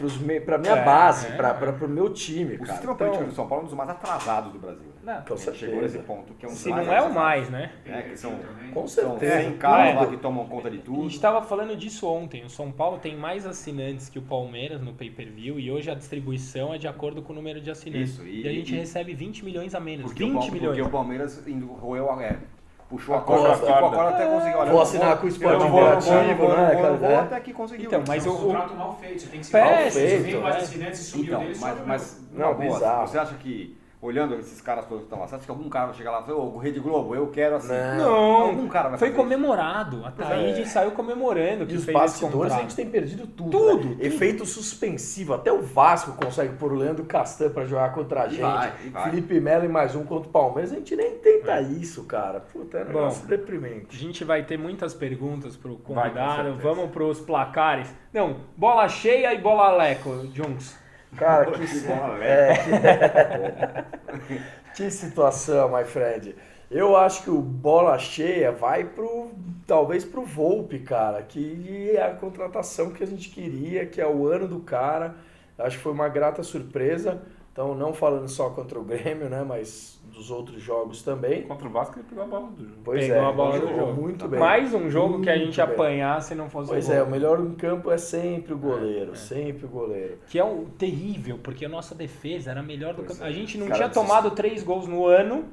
pra minha base, é. pro meu time, O cara. sistema político do São Paulo é um dos mais atrasados do Brasil. Não, Com Chegou nesse certeza. ponto, que é um dos Se mais não é o atrasados. mais, né? Que são Com são certeza. 100 caras lá Tudo. que tomam conta de A tudo. gente estava falando disso ontem. O São Paulo tem mais assinantes que o Palmeiras no pay-per-view e hoje a distribuição é de acordo com o número de assinantes. Isso, e a gente recebe 20 milhões a menos. Porque 20 o milhões. Porque o Palmeiras puxou puxou a A corda. corda. Ficou a corda até conseguir. Olha, Vou eu assinar com o Esporte eu não vou, Interativo, não vou, né, não cara? vou, É. até que conseguiu. Então, mas É um o contrato mal feito, você tem que ser Péssimo, mal feito. Veio então, mais é. assinantes e subiu Então, dele, mas Não, numa boa, bizarro. você acha que, olhando esses caras todos que estão lá, você acha que algum cara vai chegar lá e falar, ô, Rede Globo, eu quero assim? Não, Algum cara vai foi fazer isso. comemorado. A Taíde saiu comemorando que E os fez esse bastidores a contrato. gente tem perdido tudo. Tudo, né? tudo. Efeito suspensivo. Até o Vasco consegue pôr o Leandro Castan pra jogar contra a gente. e vai. Felipe Melo e mais um contra o Palmeiras. A gente nem tenta isso, cara. Puta, é um negócio Bom, A deprimente. gente vai ter muitas perguntas pro Vai, com convidado. certeza. Vamos pros placares. Não, bola cheia e bola leco, Junks. Cara, que, bola, que situação, my friend. Eu acho que o bola cheia vai talvez pro Volpe, cara, que é a contratação que a gente queria, que é o ano do cara. Acho que foi uma grata surpresa. Então, não falando só contra o Grêmio, né, mas dos outros jogos também. Contra o Vasco ele pegou a bola do jogo. Pois Pegou é, a bola do jogou jogo. muito bem. Mais um jogo que a Muito gente bem. apanhar se não fosse Pois o é, gol. o melhor em campo é sempre o goleiro, sempre o goleiro. Que é o terrível, porque a nossa defesa era a melhor do campeonato. A gente não Cara, tinha tomado 3 gols no ano.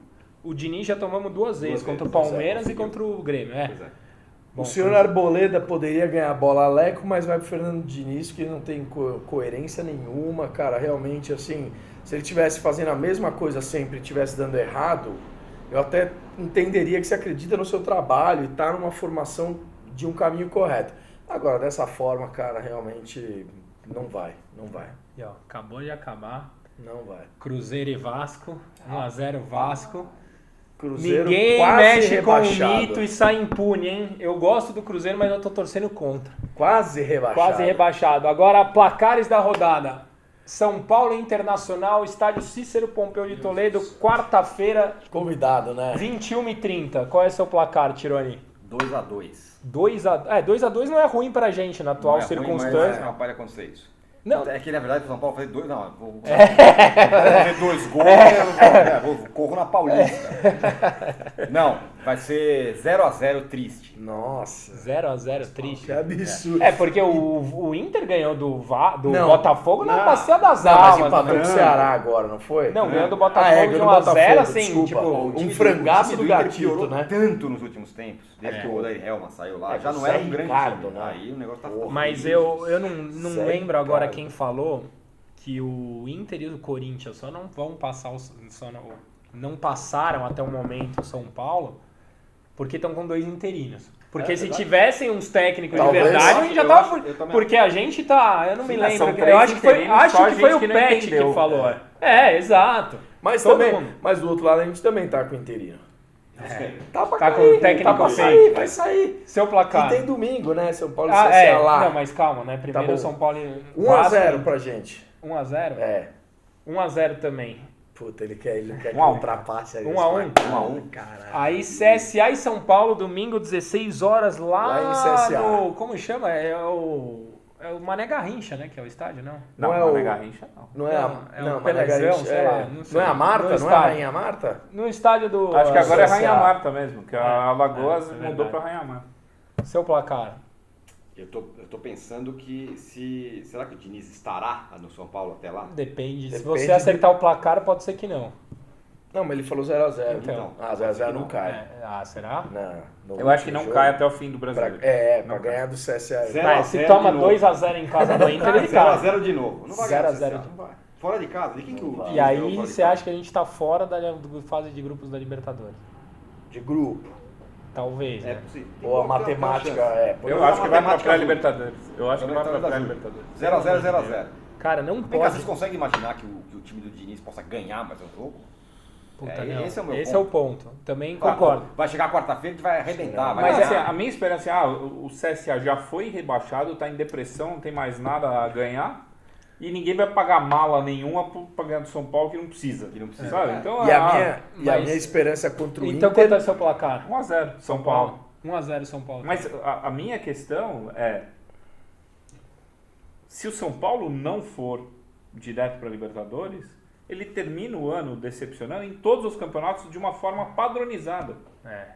O Diniz já tomamos 2 vezes, Duas contra o vezes, Palmeiras pois é, e contra o Grêmio. Pois é. O senhor Arboleda poderia ganhar a bola Leco, mas vai pro Fernando Diniz, que não tem coerência nenhuma, cara. Realmente, assim, se ele estivesse fazendo a mesma coisa sempre e estivesse dando errado, eu até entenderia que você acredita no seu trabalho e tá numa formação de um caminho correto. Agora, dessa forma, cara, realmente não vai. E, ó, acabou de acabar. Não vai. Cruzeiro e Vasco, 1x0 Vasco. Cruzeiro Ninguém quase mexe rebaixado. com o mito e sai impune, hein? Eu gosto do Cruzeiro, mas eu tô torcendo contra. Quase rebaixado. Quase rebaixado. Agora, placares da rodada. São Paulo Internacional, estádio Cícero Pompeu de Toledo, quarta-feira, Convidado, né? 21h30. Qual é o seu placar, Tironi? 2x2. 2x2 não é ruim pra gente na atual circunstância. Não pode acontecer isso. Não. É que na verdade o São Paulo fazer 2, não, vou fazer 2 gols, corro na Paulista. Não, vai ser 0x0 triste. Nossa. 0x0 triste. Que absurdo. É, porque o Inter ganhou do Não. Botafogo na bacia das Não, mas almas. empatou com o Ceará agora, não foi? Não, ganhou do Botafogo de ganhou 1x0, assim, desculpa. tipo... Um frangaço do Inter gatito, piorou né? tanto nos últimos tempos, desde que o Odair Helman saiu lá, já não era um grande Ricardo, time, né? aí o negócio tá foda. Mas eu não Sério, lembro agora cara? quem falou que o Inter e o Corinthians só não vão passar, não passaram até o momento o São Paulo porque estão com 2 interinos. Porque se tivessem uns técnicos Talvez. de verdade, a gente já Eu tava... também Porque a gente tá... Eu não me Sim, lembro. são Eu 3 acho que foi interinos, o que não Pet entendeu. que falou. Exato. Mas Todo também, mundo. mas do outro lado a gente também tá com o interino. Tá pra Tá com cair, o técnico tá pra fake. sair, vai sair. Seu placar. E tem domingo, né? São Paulo e Ah, CSA lá. Não, mas calma, né? Primeiro bom. o São Paulo... 1x0 pra gente. 1x0? É. 1x0 também. Puta, ele quer que 1 a 1. ultrapasse aí. 1 a 1. 1x1. Caralho. Aí CSA e São Paulo, domingo, 16 horas, lá Lá em CSA. no... Como chama? É o Mané Garrincha, né? Que é o estádio, não? Não, Não, é não o... é Garrincha, não. Não é a... É não, o mas Pelezão, Garrincha, sei lá, não sei. Não é a Marta? No Não é a estádio. Rainha Marta? No estádio do... Acho que agora é CSA. Rainha Marta mesmo, que a Alagoas é mudou verdade. pra Rainha Marta. Seu placar. Eu tô pensando que será que o Diniz estará no São Paulo até lá? Depende. Se Depende você acertar o placar, pode ser que não. Não, mas ele falou 0x0. Então. Ah, 0x0 não cai. Será? Não, Eu acho que não jogo. cai até o fim do brasileiro. Pra ganhar do CSA. Zero. Mas se 0 toma de novo. 2x0 em casa do Inter, ele cai. 0x0 de novo. Não vai ganhar 0 a do 0 CSA. de- Não vai. Fora de casa. De quem que o Não vai. E Diniz ganhou aí fora de você casa? acha que a gente tá fora da fase de grupos da Libertadores? De grupo. Talvez, É né? possível. Tem Ou a uma matemática chance. Por Eu exemplo, acho que vai pra matemática pré-Libertadores. Eu acho que vai pra Também tá pré-Libertadores. 0x0, 0x0. Cara, não Vem cá, pode... vocês conseguem imaginar que o time do Diniz possa ganhar mais um jogo? Puta, É, não. esse é o meu Esse ponto. é o ponto. Também Ah, concordo. Vai chegar quarta-feira, a gente vai arrebentar. Vai Mas ganhar. assim, a minha esperança é, o CSA já foi rebaixado, tá em depressão, não tem mais nada a ganhar. E ninguém vai pagar mala nenhuma pra ganhar do São Paulo que não precisa. Que não precisa. Sabe? É. Então, E a mas- minha esperança contra o Então Inter... quanto é o seu placar? 1x0 São Paulo. 1x0 São Paulo. Mas a minha questão é, se o São Paulo não for direto para Libertadores, ele termina o ano decepcionando em todos os campeonatos de uma forma padronizada.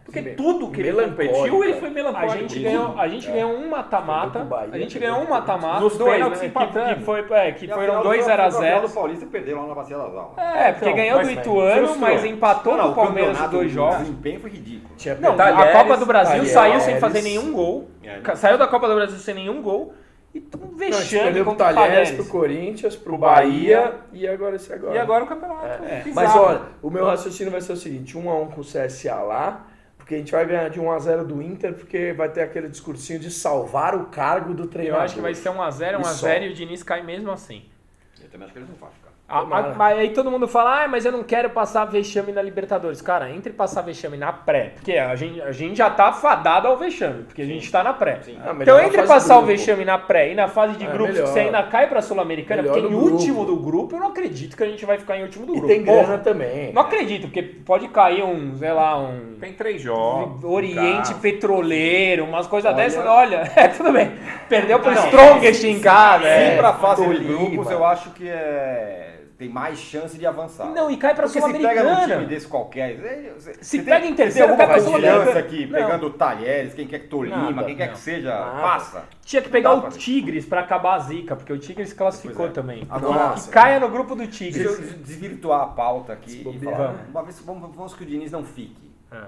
Porque tudo que ele melancólica. competiu, ele foi A melancólico. gente ganhou um mata-mata. Perdeu pro Bahia, A gente perdeu ganhou um pro mata-mata. Nos dois, pênaltis né? empatando. Que foram E a final 2 foi a 0 final 0 do Paulista perdeu lá na Bacia das Almas. Porque então, ganhou do mas Ituano, frustrou. mas empatou com o Palmeiras os campeonato, 2 O jogos. desempenho foi ridículo. Tinha Não, Talheres, a Copa do Brasil Talheres. saiu sem fazer nenhum gol. É. Saiu da Copa do Brasil sem nenhum gol. E um Não, a gente vexame perdeu pro contra o Talheres, Talheres. pro Corinthians, pro Pro Bahia Bahia. e agora esse agora. E agora o campeonato. Mas bizarro. olha, o meu raciocínio vai ser o seguinte, 1x1 com o CSA lá, porque a gente vai ganhar de 1x0 do Inter, porque vai ter aquele discursinho de salvar o cargo do Eu treinador. acho que vai ser 1x0, E 1x0 e o Diniz cai mesmo assim. Eu também acho que eles não vão ficar. Mas aí todo mundo fala, mas eu não quero passar vexame na Libertadores. Cara, entre passar vexame na pré, porque a gente já tá fadado ao vexame, porque a gente tá na pré. Sim. Ah, melhor Então na entre fase passar o grupo. vexame na pré e na fase de grupos, melhor. que você ainda cai pra Sul-Americana, Melhor porque em no grupo. último do grupo, eu não acredito que a gente vai ficar em último do E grupo. tem grana Porra, também. não acredito, porque pode cair sei lá, Tem 3 jogos. Oriente Cara. Petroleiro, umas coisas Olha. dessas, olha, tudo bem. Perdeu pro Strongest em casa. Ir pra fase de Tolima. grupos, eu acho que tem mais chance de avançar. Não, e cai pra Porque se pega num time Sul-Americana. desse qualquer... Se pega em terceiro, tem alguma cai pra confiança Sul-Americana. aqui, Não. pegando o Talheres, quem quer que Tolima, Nada, quem quer não. que seja, Nada. passa. Tinha que pegar Não dá o pra ver. Tigres pra acabar a zica, porque o Tigres classificou Pois é. também. Agora, Nossa. Que caia no grupo do deixa eu Tigres. desvirtuar a pauta aqui e bobear. falar. Vamos que o Diniz não fique. É.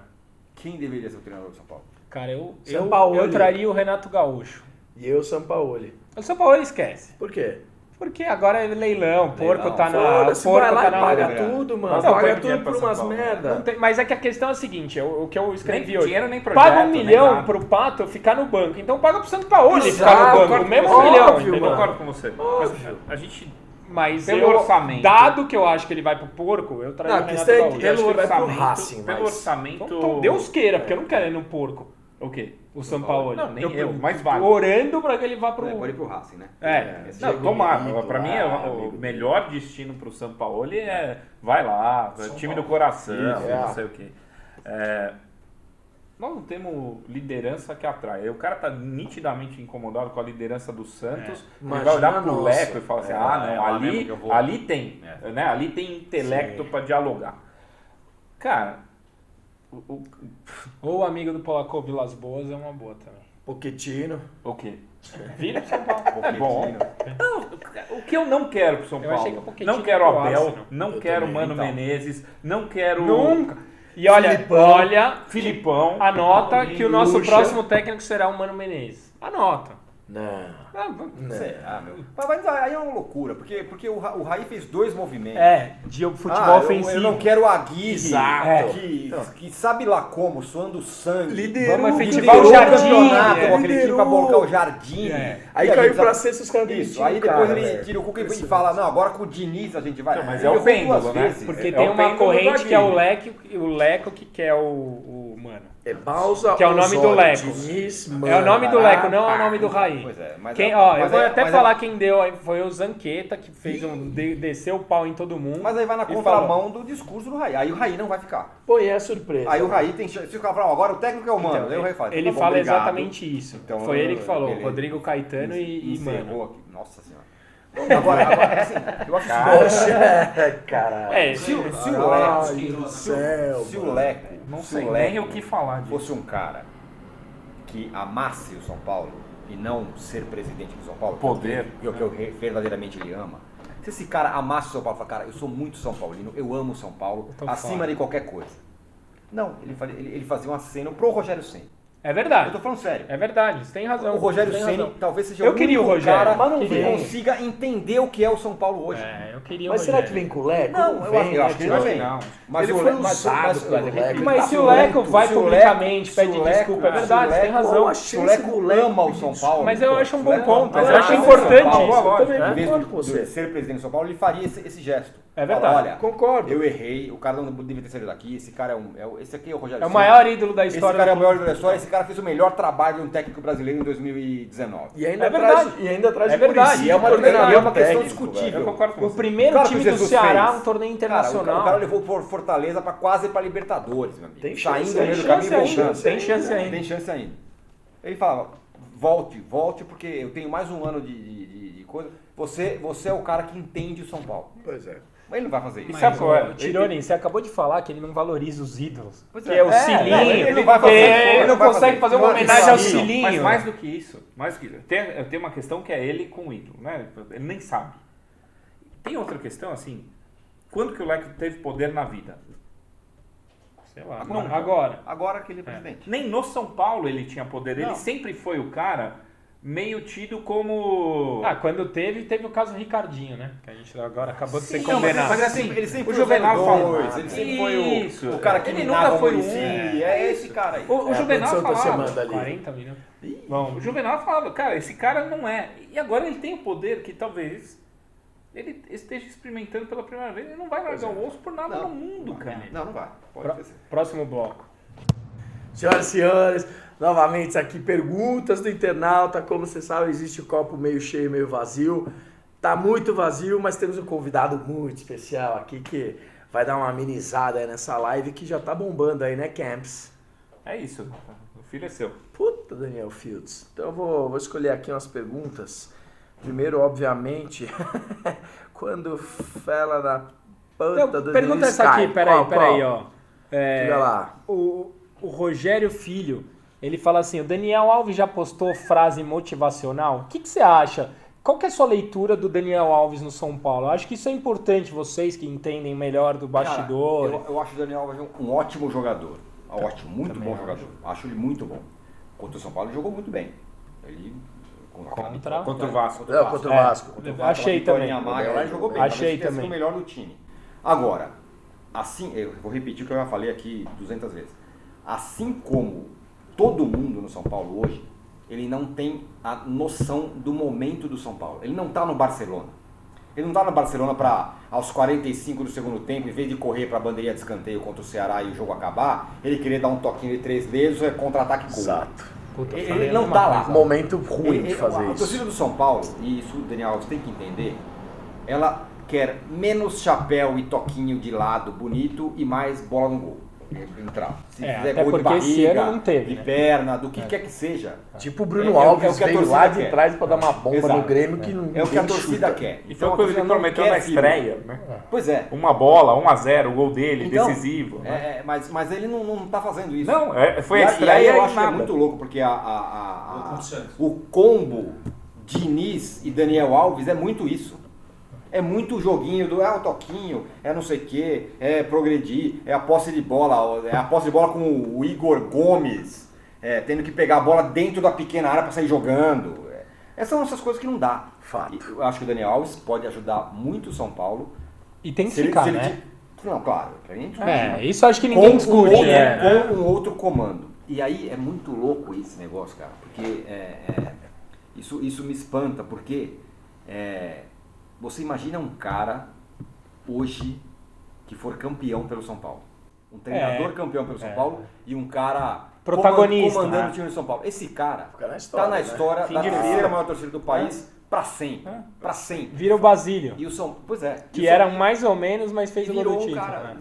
Quem deveria ser o treinador do São Paulo? Cara, eu Sampaoli. traria o Renato Gaúcho. E eu, Sampaoli. O Sampaoli esquece. Por quê? Porque agora é leilão, porco tá na... Foda-se, vai lá e paga grana. tudo, mano. Mas não Paga tem tudo dinheiro pra por São umas Paulo, merda. Mas é que a questão é a seguinte, o que eu escrevi Nem hoje. dinheiro, nem projeto, paga 1 nem milhão nada. pro Pato ficar no banco. Então paga pro Sampaoli Exato, ficar no banco. Concordo O mesmo com você. milhão, Óbvio, Eu entendeu? concordo com você. Mas a gente... Mas Pelo orçamento. dado que eu acho que ele vai pro porco, eu traria Não, o a Renato questão é Gaúcho. que acho que ele vai pro orçamento, Racing, pelo mas- orçamento... Então Deus queira, porque eu não quero ele no porco, O quê? o Sampaoli. Não, nem eu, mas vale. Orando pra que ele vá pro... Pode ir pro Racing, né? Não, tomara. Diego Pra mim, lá, o amigo melhor destino pro Sampaoli é... Vai lá, time do coração, não sei o quê. Nós não temos liderança que atrai. O cara tá nitidamente incomodado com a liderança do Santos. Ele vai Imagina olhar pro a Leco nossa. e falar assim, é lá mesmo que eu vou. ali tem. Né? Ali tem intelecto Sim. pra dialogar. Cara, Ou o amigo do Polakov Vilas Boas é uma boa também. Pochettino. o quê? Vira pro São Paulo. É bom. Não, o que eu não quero pro São Eu Paulo? achei que o Pochettino Não quero ia pro Abel, Arsenal. não Eu quero também, Mano então. Menezes, não quero... Nunca. E olha, Filipão. anota que o nosso Lucha. próximo técnico será o Mano Menezes. Anota. Não. Será, meu? Mas aí é uma loucura, porque o Raí fez 2 movimentos. De futebol ofensivo. Eu não quero o Aguirre, Exato. que sabe lá como, suando sangue. Liderou, Vamos Liderou efetivar o o Jardim. campeonato, é. com aquele time pra colocar o Jardim. Aí E a caiu gente pra sabe- sexta, os caras Isso, demitiram aí o depois cara, ele velho. tira o Cuca e fala, não, agora com o Diniz a gente vai. Não, mas Ele é o errou pêndulo, duas né? vezes. Porque É tem o uma pêndulo corrente do que é Aguirre. o Leco que quer o Mano. É Bausa Que é o nome do Osório, Leco. Diniz, É o Mano. nome do Leco, não é o nome do Raí. Pois é, mas Quem, é- ó, eu mas vou é- até mas falar é- quem deu, aí foi o Zanqueta, que fez desceu o pau em todo mundo. Mas aí vai na e contramão do discurso do Raí. Aí o Raí não vai ficar. Pô, e é surpresa. Aí o Raí tem chance. Se o cara falar, agora o técnico é o Mano. Aí o Raí fala, Ele tá bom, fala obrigado. exatamente isso. Então, foi ele que falou, beleza. Rodrigo Caetano e Mano. Encerrou aqui. Nossa senhora. Agora, assim, eu acho Poxa, caralho. É, se o Ai, Leco, do céu, se o mano. Leco, Não se sei o nem Leco o que falar disso. fosse um cara que amasse o São Paulo e não ser presidente do São Paulo, Poder. que é o que eu verdadeiramente ele ama. Se esse cara amasse o São Paulo, fala, cara, eu sou muito São Paulino, eu amo o São Paulo, Então acima fala. de qualquer coisa. Não, ele fazia um aceno pro Rogério Ceni. é Eu verdade. tô falando sério. É verdade, você tem razão. O Rogério você tem Ceni razão. talvez seja Eu o queria o único Rogério, cara mas não que vem. consiga entender o que é o São Paulo hoje. É, eu queria Mas o será Rogério. que vem com o Leco? Não, eu acho que ele não vem. Não. Mas Ele o foi Le- mas- usado mas- pelo Leco. Mas se o Tá Leco muito. vai Se o publicamente, Leco- pede se o Leco- desculpa, é se o verdade, você tem Leco- razão. Se o Leco ama o São Paulo, Mas eu acho um bom Leco- ponto, mas eu acho ama o importante São Paulo, isso. Eu também Em vez concordo com de você. ser presidente do São Paulo, ele faria esse gesto. É Fala, verdade. olha, Concordo. eu errei, o cara não devia ter saído daqui, esse cara esse aqui é o Rogério É o Ceni. maior ídolo da Esse história. cara é o do- maior ídolo da história, esse cara fez o melhor trabalho de um técnico brasileiro em 2019. E ainda É traz, verdade. e ainda traz É o verdade. Muricy, E é uma como questão coordenador discutível. técnico, Eu velho. concordo com O você. primeiro Cara, time que do Jesus Ceará, fez. um torneio Cara, internacional. o cara levou o Fortaleza quase pra Libertadores, meu amigo. Tem chance, Saindo no meio tem do caminho e chance ainda, voltando. tem chance ainda. Tem chance ainda. Ele falava, volte, porque eu tenho mais um ano de coisa. Você é o cara que entende o São Paulo. Pois é. Mas ele não vai fazer isso. Mas sabe qual é? Ô, Tironi, você acabou de falar que ele não valoriza os ídolos. Pois Que é. é o É, Cilinho. não, ele não vai fazer, ele ele não vai consegue fazer. fazer uma Não, homenagem ao não, Cilinho. Mas mais do que isso, tem uma questão que é ele com o ídolo, né? Ele nem sabe. Tem outra questão, assim, quando que o Leco teve poder na vida? Sei lá, Nunca. agora. Agora que ele é presidente. Nem no São Paulo ele tinha poder, ele Não. sempre foi o cara meio tido como... Ah, quando teve o caso Ricardinho, né? Que a gente agora acabou de ser Sim, não, condenado. mas assim, Ele sempre o foi Juvenal 02, falou. ele sempre foi Isso. o cara que Ele minava nunca o foi Muricy. É esse cara aí. O É a Juvenal produção tá falava. semana ali. 40 minutos. Bom, o Juvenal falava, cara, esse cara não é. E agora ele tem o poder que talvez ele esteja experimentando pela primeira vez. Ele não vai largar o osso por nada Não. no mundo, cara. Não vai. Pode ser. Próximo bloco. Senhoras e senhores, novamente aqui perguntas do internauta. Como você sabe, existe o copo meio cheio, meio vazio. Tá muito vazio, mas temos um convidado muito especial aqui que vai dar uma amenizada aí nessa live que já tá bombando aí, né, Camps? É isso. O filho é seu. Puta, Daniel Fields. Então eu vou escolher aqui umas perguntas. Primeiro, obviamente, quando fala da puta do Pergunta essa Sky. aqui, peraí, Qual? ó. Diga lá. O Rogério Filho, ele fala assim, o Daniel Alves já postou frase motivacional? O que você acha? Qual que é a sua leitura do Daniel Alves no São Paulo? Eu acho que isso é importante, vocês que entendem melhor do bastidor. Cara, eu acho o Daniel Alves um ótimo jogador. Ótimo, muito Também bom acho. jogador. Acho ele muito bom. Contra o São Paulo ele jogou muito bem. Ele... Contra o Vasco. Contra o Vasco. Achei também. Ele jogou bem. Achei também. O melhor do time. Agora, assim, eu vou repetir o que eu já falei aqui 200 vezes. Assim como todo mundo no São Paulo hoje, ele não tem a noção do momento do São Paulo. Ele não está no Barcelona. Ele não está no Barcelona para, aos 45 do segundo tempo, em vez de correr para a bandeirinha de escanteio contra o Ceará e o jogo acabar, ele querer dar um toquinho de 3 dedos, contra-ataque curto. Exato. Puta, Ele não está lá. Momento ruim de fazer A isso. torcida do São Paulo, e isso o Daniel Alves tem que entender, ela quer menos chapéu e toquinho de lado bonito e mais bola no gol. Entrar. Se fizer até gol de porque esse barriga, ano não teve, de né? perna, do que quer que seja. Tipo o Bruno Alves o que a veio torcida lá de quer. trás pra dar uma bomba Exato. no Grêmio que não É o que a ninguém torcida chuta. quer. E foi o a que ele torcida não prometeu quer na fibra. estreia, né? Pois é. Uma bola, 1-0, o gol dele, Então, decisivo. Né? mas ele não tá fazendo isso. Não, foi E a aí estreia eu e acho que é nada. muito louco, porque o combo Diniz e Daniel Alves é muito isso. É muito joguinho do o toquinho, não sei o que, progredir, a posse de bola, com o Igor Gomes, tendo que pegar a bola dentro da pequena área para sair jogando. Essas são essas coisas que não dá. Fato. Eu acho que o Daniel Alves pode ajudar muito o São Paulo. E tem que ficar, né? Não, claro. A gente Isso acho que ninguém discute. Com um outro comando. E aí é muito louco esse negócio, cara, porque isso me espanta, porque você imagina um cara hoje que for campeão pelo São Paulo. Um treinador campeão pelo São Paulo e um cara protagonista, comandando o time do São Paulo. Esse cara Fica na história Fim da de terceira fila. maior torcida do país pra sempre. Pra sempre. Vira o Basílio. E o São, pois é. Que era mais ou menos, mas fez o gol do virou título. cara.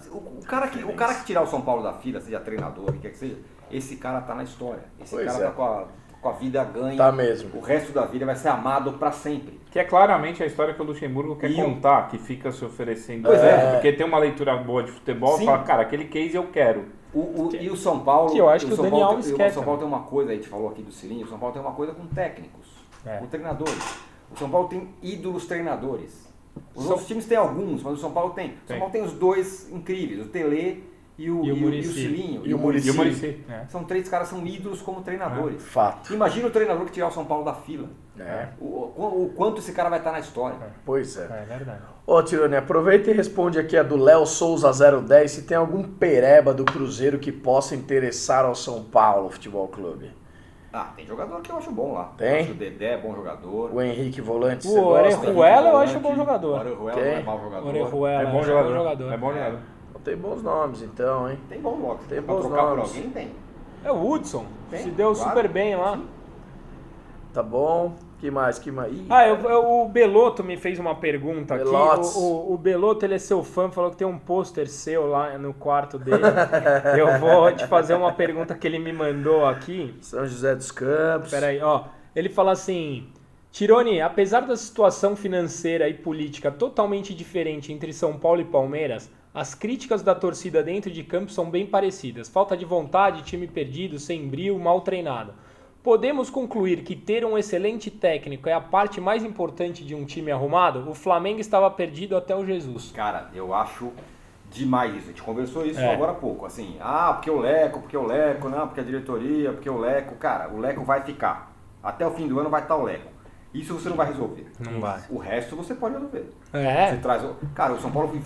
O cara que tirar o São Paulo da fila, seja treinador, o que quer que seja, esse cara tá na história. Esse Pois cara é. tá com a vida ganha. Tá mesmo. O resto da vida vai ser amado pra sempre. Que é claramente a história que o Luxemburgo quer contar, que fica se oferecendo. Pois é. Porque tem uma leitura boa de futebol Sim. e fala, cara, aquele case eu quero. E o São Paulo. Que eu acho que o São Daniel Paulo, Alves o quer São Paulo tem uma coisa, a gente falou aqui do Cilinho, o São Paulo tem uma coisa com técnicos, com treinadores. O São Paulo tem ídolos treinadores. Os outros times têm alguns, mas o São Paulo tem. O São Paulo tem os dois incríveis, o Tele e o Cilinho. E o Muricy. São três caras, são ídolos como treinadores. Fato. Imagina o treinador que tirar o São Paulo da fila. O quanto esse cara vai estar na história. Pois é. É verdade. Ô, Tirone, aproveita e responde aqui a do Léo Souza 010 se tem algum pereba do Cruzeiro que possa interessar ao São Paulo Futebol Clube. Tem jogador que eu acho bom lá. Tem? Eu acho o Dedé é bom jogador. O Henrique Volante, você O gosta? Orejuela eu acho bom jogador. O Orejuela não é mau jogador. Orejuela É bom jogador. É bom jogador. Tem bons nomes então, hein? Tem bom logo. Tem Pra bons trocar por nomes. alguém, tem. É o Hudson. Tem, Se deu claro. super bem lá. Tá bom. Que mais? Ih, O Beloto me fez uma pergunta aqui. Belotes. O Beloto, ele é seu fã, falou que tem um pôster seu lá no quarto dele. Eu vou te fazer uma pergunta que ele me mandou aqui. São José dos Campos. Peraí, ó. Ele fala assim: Tirone, apesar da situação financeira e política totalmente diferente entre São Paulo e Palmeiras, as críticas da torcida dentro de campo são bem parecidas. Falta de vontade, time perdido, sem brio, mal treinado. Podemos concluir que ter um excelente técnico é a parte mais importante de um time arrumado? O Flamengo estava perdido até o Jesus. Cara, eu acho demais isso. A gente conversou isso agora há pouco. Assim, porque o Leco, não, porque a diretoria, porque o Leco. Cara, o Leco vai ficar. Até o fim do ano vai estar o Leco. Isso você não vai resolver. Não vai. O resto você pode resolver. É. Você traz. Cara, o São Paulo foi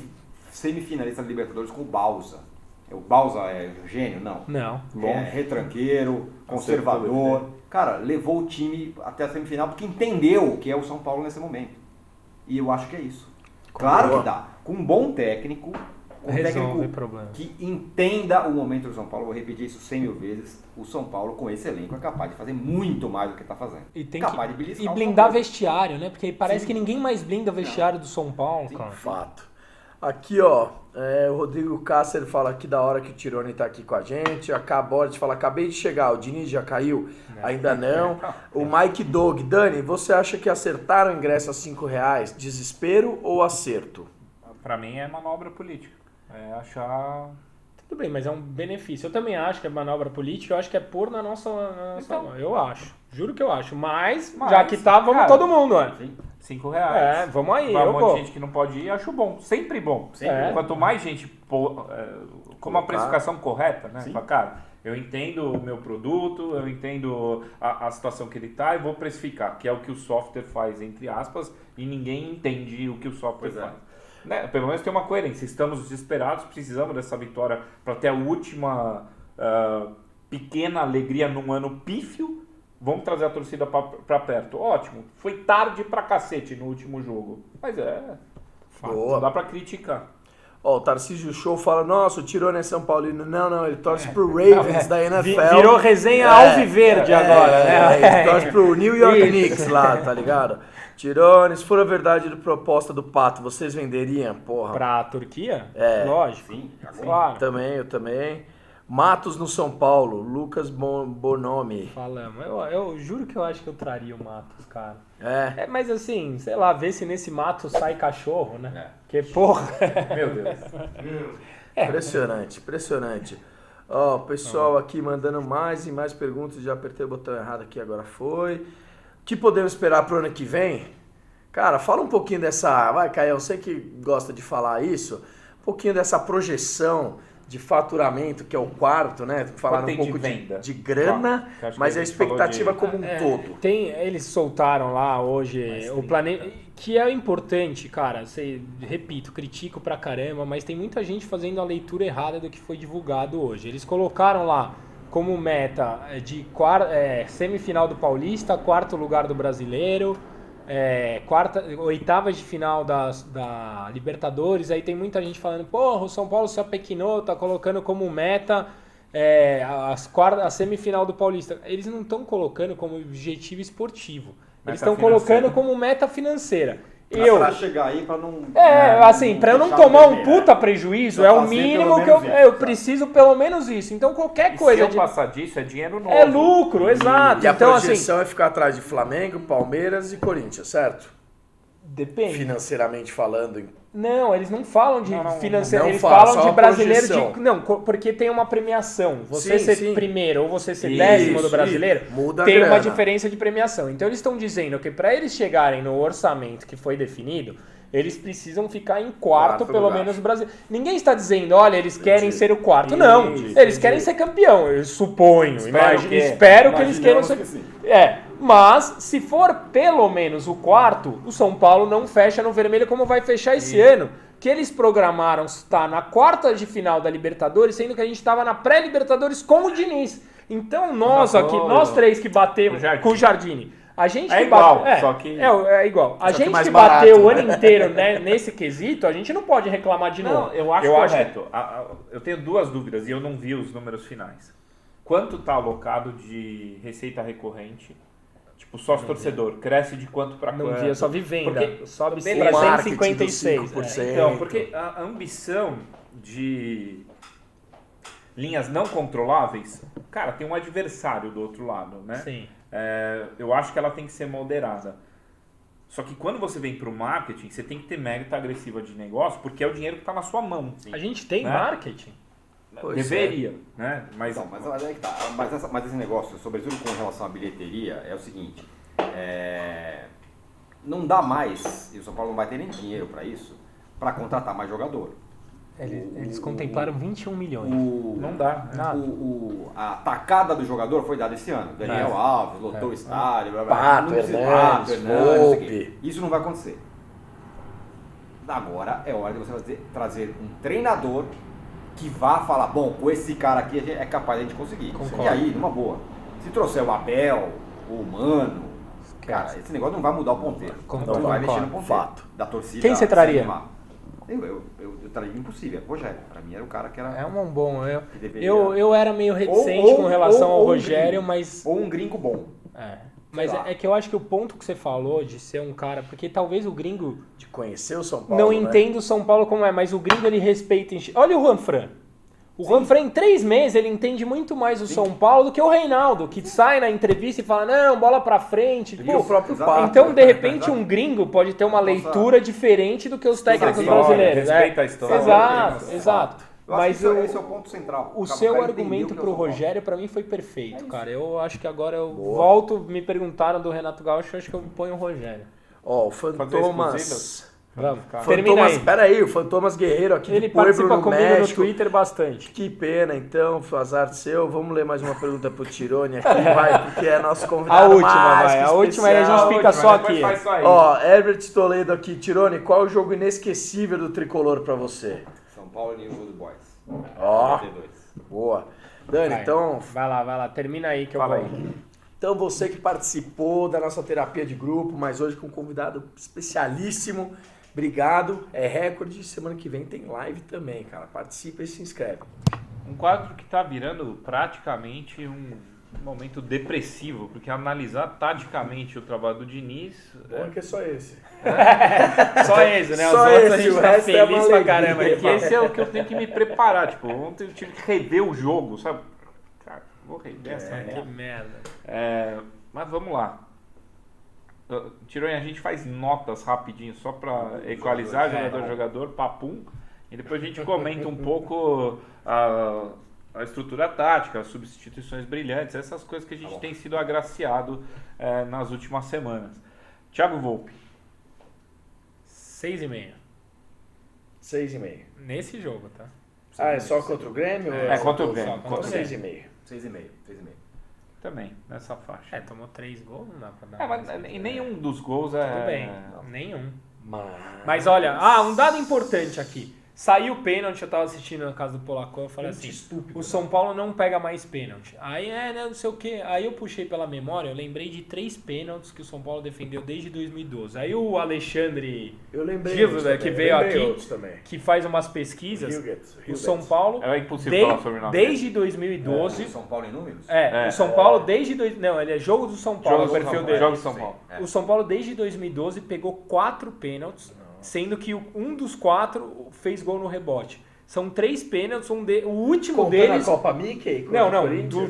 semifinalista da Libertadores com o Bausa. O Bausa é gênio? Não. Não. É retranqueiro, conservador. Cara, levou o time até a semifinal porque entendeu o que é o São Paulo nesse momento. E eu acho que é isso. Claro que dá. Com um bom técnico, um técnico problema. que entenda o momento do São Paulo, vou repetir isso 100 mil vezes, o São Paulo com esse elenco é capaz de fazer muito mais do que está fazendo. E tem capaz que de beliscar blindar o São Paulo. vestiário, né? Porque parece que ninguém mais blinda vestiário do São Paulo, cara. Fato. Aqui, ó, o Rodrigo Cássio fala que da hora que o Tirone tá aqui com a gente. A Caborde fala, acabei de chegar, o Diniz já caiu? Ainda não. O Mike Dog, Dani, você acha que acertaram o ingresso a R$5? Desespero ou acerto? Pra mim é manobra política. É achar... Tudo bem, mas é um benefício. Eu também acho que é manobra política, eu acho que é pôr na nossa Então. eu acho. Juro que eu acho. Mas já que tá, vamos cara, todo mundo, ó. R$5. Vamos aí, Vai eu um monte vou. de gente que não pode ir, acho bom. Sempre bom. É. Quanto mais gente com uma precificação correta, né? Fala, cara, Eu entendo o meu produto, eu entendo a situação que ele está e vou precificar, que é o que o software faz, entre aspas, e ninguém entende o que o software faz. Né? Pelo menos tem uma coerência. Estamos desesperados, precisamos dessa vitória para ter a última pequena alegria num ano pífio. Vamos trazer a torcida para perto. Ótimo. Foi tarde pra cacete no último jogo. Mas não dá para criticar. Ó, o Tarcísio Show fala, nossa, o Tirone é São Paulino. Não, ele torce pro Ravens da NFL. Virou resenha alviverde agora, né? Ele torce pro New York Knicks lá, tá ligado? Tirone, se for a verdade da proposta do Pato, vocês venderiam, porra? Pra Turquia? É. Lógico. Sim, Claro. Eu também. Matos no São Paulo, Lucas Bonomi. Falamos. Eu juro que eu acho que eu traria o Matos, cara. É. Mas assim, sei lá, ver se nesse Matos sai cachorro, né? Porque, porra... Meu Deus. Impressionante. Ó, o pessoal aqui mandando mais e mais perguntas. Já apertei o botão errado aqui, agora foi. O que podemos esperar pro ano que vem? Cara, fala um pouquinho dessa... Vai, Caio, você que gosta de falar isso. Um pouquinho dessa projeção de faturamento, que é o quarto, né? Falaram um pouco de grana, mas a expectativa como um todo. Eles soltaram lá hoje o planejamento, que é importante, cara. Repito, critico pra caramba, mas tem muita gente fazendo a leitura errada do que foi divulgado hoje. Eles colocaram lá como meta de semifinal do Paulista, quarto lugar do Brasileiro, oitavas de final da Libertadores. Aí tem muita gente falando, porra, o São Paulo se apequinou, tá colocando como meta a semifinal do Paulista. Eles não estão colocando como objetivo esportivo, eles estão colocando como meta financeira. Pra chegar aí, pra não... pra eu não tomar um puta prejuízo, é o mínimo que eu preciso, pelo menos isso. Então qualquer coisa... Se eu passar disso, é dinheiro novo. É lucro, exato. E a então, projeção é ficar atrás de Flamengo, Palmeiras e Corinthians, certo? Depende. Financeiramente falando. Não, eles não falam de financeiro, não eles fala, falam só de brasileiro. projeção. Não, porque tem uma premiação. Você Sim, ser primeiro ou você ser décimo do brasileiro, muda tem a grana. uma diferença de premiação. Então eles estão dizendo que para eles chegarem no orçamento que foi definido, eles precisam ficar em quarto pelo menos, no Brasil. Ninguém está dizendo, olha, eles querem ser o quarto. Não, eles querem ser campeão, eu suponho. Espero que eles queiram ser... Mas, se for pelo menos o quarto, o São Paulo não fecha no vermelho como vai fechar esse ano. Que eles programaram estar na quarta de final da Libertadores, sendo que a gente estava na pré-Libertadores com o Diniz. Então nós três que batemos com o Jardine, a gente que igual, bateu, só que... É igual. A gente mais que bateu barato, o ano inteiro, né, nesse quesito, a gente não pode reclamar de novo. Não, eu acho correto. Eu tenho duas dúvidas e eu não vi os números finais. Quanto está alocado de receita recorrente? Tipo, sócio torcedor, cresce de quanto para quanto? Não vi, eu só vi venda. Porque sobe beleza, para 156%. Então, porque a ambição de linhas não controláveis, cara, tem um adversário do outro lado, né? Sim. Eu acho que ela tem que ser moderada. Só que quando você vem para o marketing, você tem que ter meta agressiva de negócio, porque é o dinheiro que está na sua mão. Sim. A gente tem né? marketing? Deveria, né? Mas aí que tá. Mas esse negócio, sobretudo com relação à bilheteria, é o seguinte. Não dá mais, e o São Paulo não vai ter nem dinheiro para isso, para contratar mais jogador. Eles contemplaram 21 milhões. Não dá. Nada. A tacada do jogador foi dada esse ano. Daniel Alves, lotou o estádio, blá, blá, blá. Pato, Hernandes, Volpe. Isso não vai acontecer. Agora é hora de você trazer um treinador que vá falar, bom, com esse cara aqui é capaz de a gente conseguir. Concordo. E aí, numa boa. Se trouxer o Abel, o Mano, cara, esse negócio não vai mudar o ponteiro. Não vai mexer no ponteiro. Fato. Da torcida. Quem você traria? Eu traria impossível. Rogério. Pra mim era o cara que era... É um bom. deveria... Eu era meio reticente com relação ao Rogério, mas... Ou um gringo bom. Mas é que eu acho que o ponto que você falou de ser um cara... Porque talvez o gringo... De conhecer o São Paulo, não entenda o São Paulo como é, mas o gringo ele respeita... Olha o Juanfran. O Juanfran, em 3 meses, ele entende muito mais o São Paulo do que o Reinaldo, que sai na entrevista e fala, não, bola pra frente. E o próprio Pato. Então, de repente, um gringo pode ter uma leitura diferente do que os técnicos brasileiros. Respeita a história. Exato. Mas esse é o ponto central. O seu argumento pro Rogério, pra mim, foi perfeito, cara. Eu acho que agora eu volto, me perguntaram do Renato Gaúcho, eu acho que eu ponho o Rogério. Ó, o Fantomas Vamos. Termina aí. Pera aí, o Fantomas Guerreiro aqui Ele de Pueblo, participa no comigo México. no Twitter bastante. Que pena, então, azar seu. Vamos ler mais uma pergunta pro Tirone aqui, vai, porque é nosso convidado A última, mais vai. que A última aí a especial. gente fica só aqui. Ó, Herbert Toledo aqui. Tirone, qual é o jogo inesquecível do Tricolor pra você? São Paulo e New Old Boys. Ó, 92. boa. Dani, Vai. então... Vai lá. Termina aí que eu Fala vou. aí. Então, você que participou da nossa terapia de grupo, mas hoje com um convidado especialíssimo, obrigado. É recorde. Semana que vem tem live também, cara. Participa e se inscreve. Um quadro que está virando praticamente um momento depressivo, porque analisar taticamente o trabalho do Diniz... Bom, é que é só esse. Só esse, né? Os Só outros esse, a gente o tá resto é uma feliz pra alegria. caramba. Que esse é o que eu tenho que me preparar. Tipo, ontem eu tive que rever o jogo, sabe? Cara, vou rever essa Que merda. Mas vamos lá. Tironi, a gente faz notas rapidinho só para equalizar jogador, papum. E depois a gente comenta um pouco a estrutura tática, as substituições brilhantes, essas coisas que a gente tem sido agraciado nas últimas semanas. Thiago Volpi. 6,5. 6,5. Nesse jogo, tá? Ah, é só contra o Grêmio? Contra o Grêmio. Então 6,5. 6,5. Também, nessa faixa. Tomou 3 gols, não dá pra dar. Mas nenhum dos gols Tudo bem, nenhum. Mas... Mas olha, um dado importante aqui. Saiu o pênalti, eu tava assistindo na casa do Polacão, eu falei assim, o São Paulo não pega mais pênalti. Aí, né, não sei o que. Aí eu puxei pela memória, eu lembrei de 3 pênaltis que o São Paulo defendeu desde 2012. Aí o Alexandre Gilda, que veio aqui, que faz umas pesquisas, o São Paulo, É impossível falar sobre o nome. desde 2012... São Paulo em números? o São Paulo desde... Não, ele é jogo do São Paulo, o perfil dele. Jogo do São Paulo. O São Paulo desde 2012 pegou 4 pênaltis, sendo que um dos 4 fez gol no rebote. São 3 pênaltis, o último Contando deles... a Copa Mickey? Não,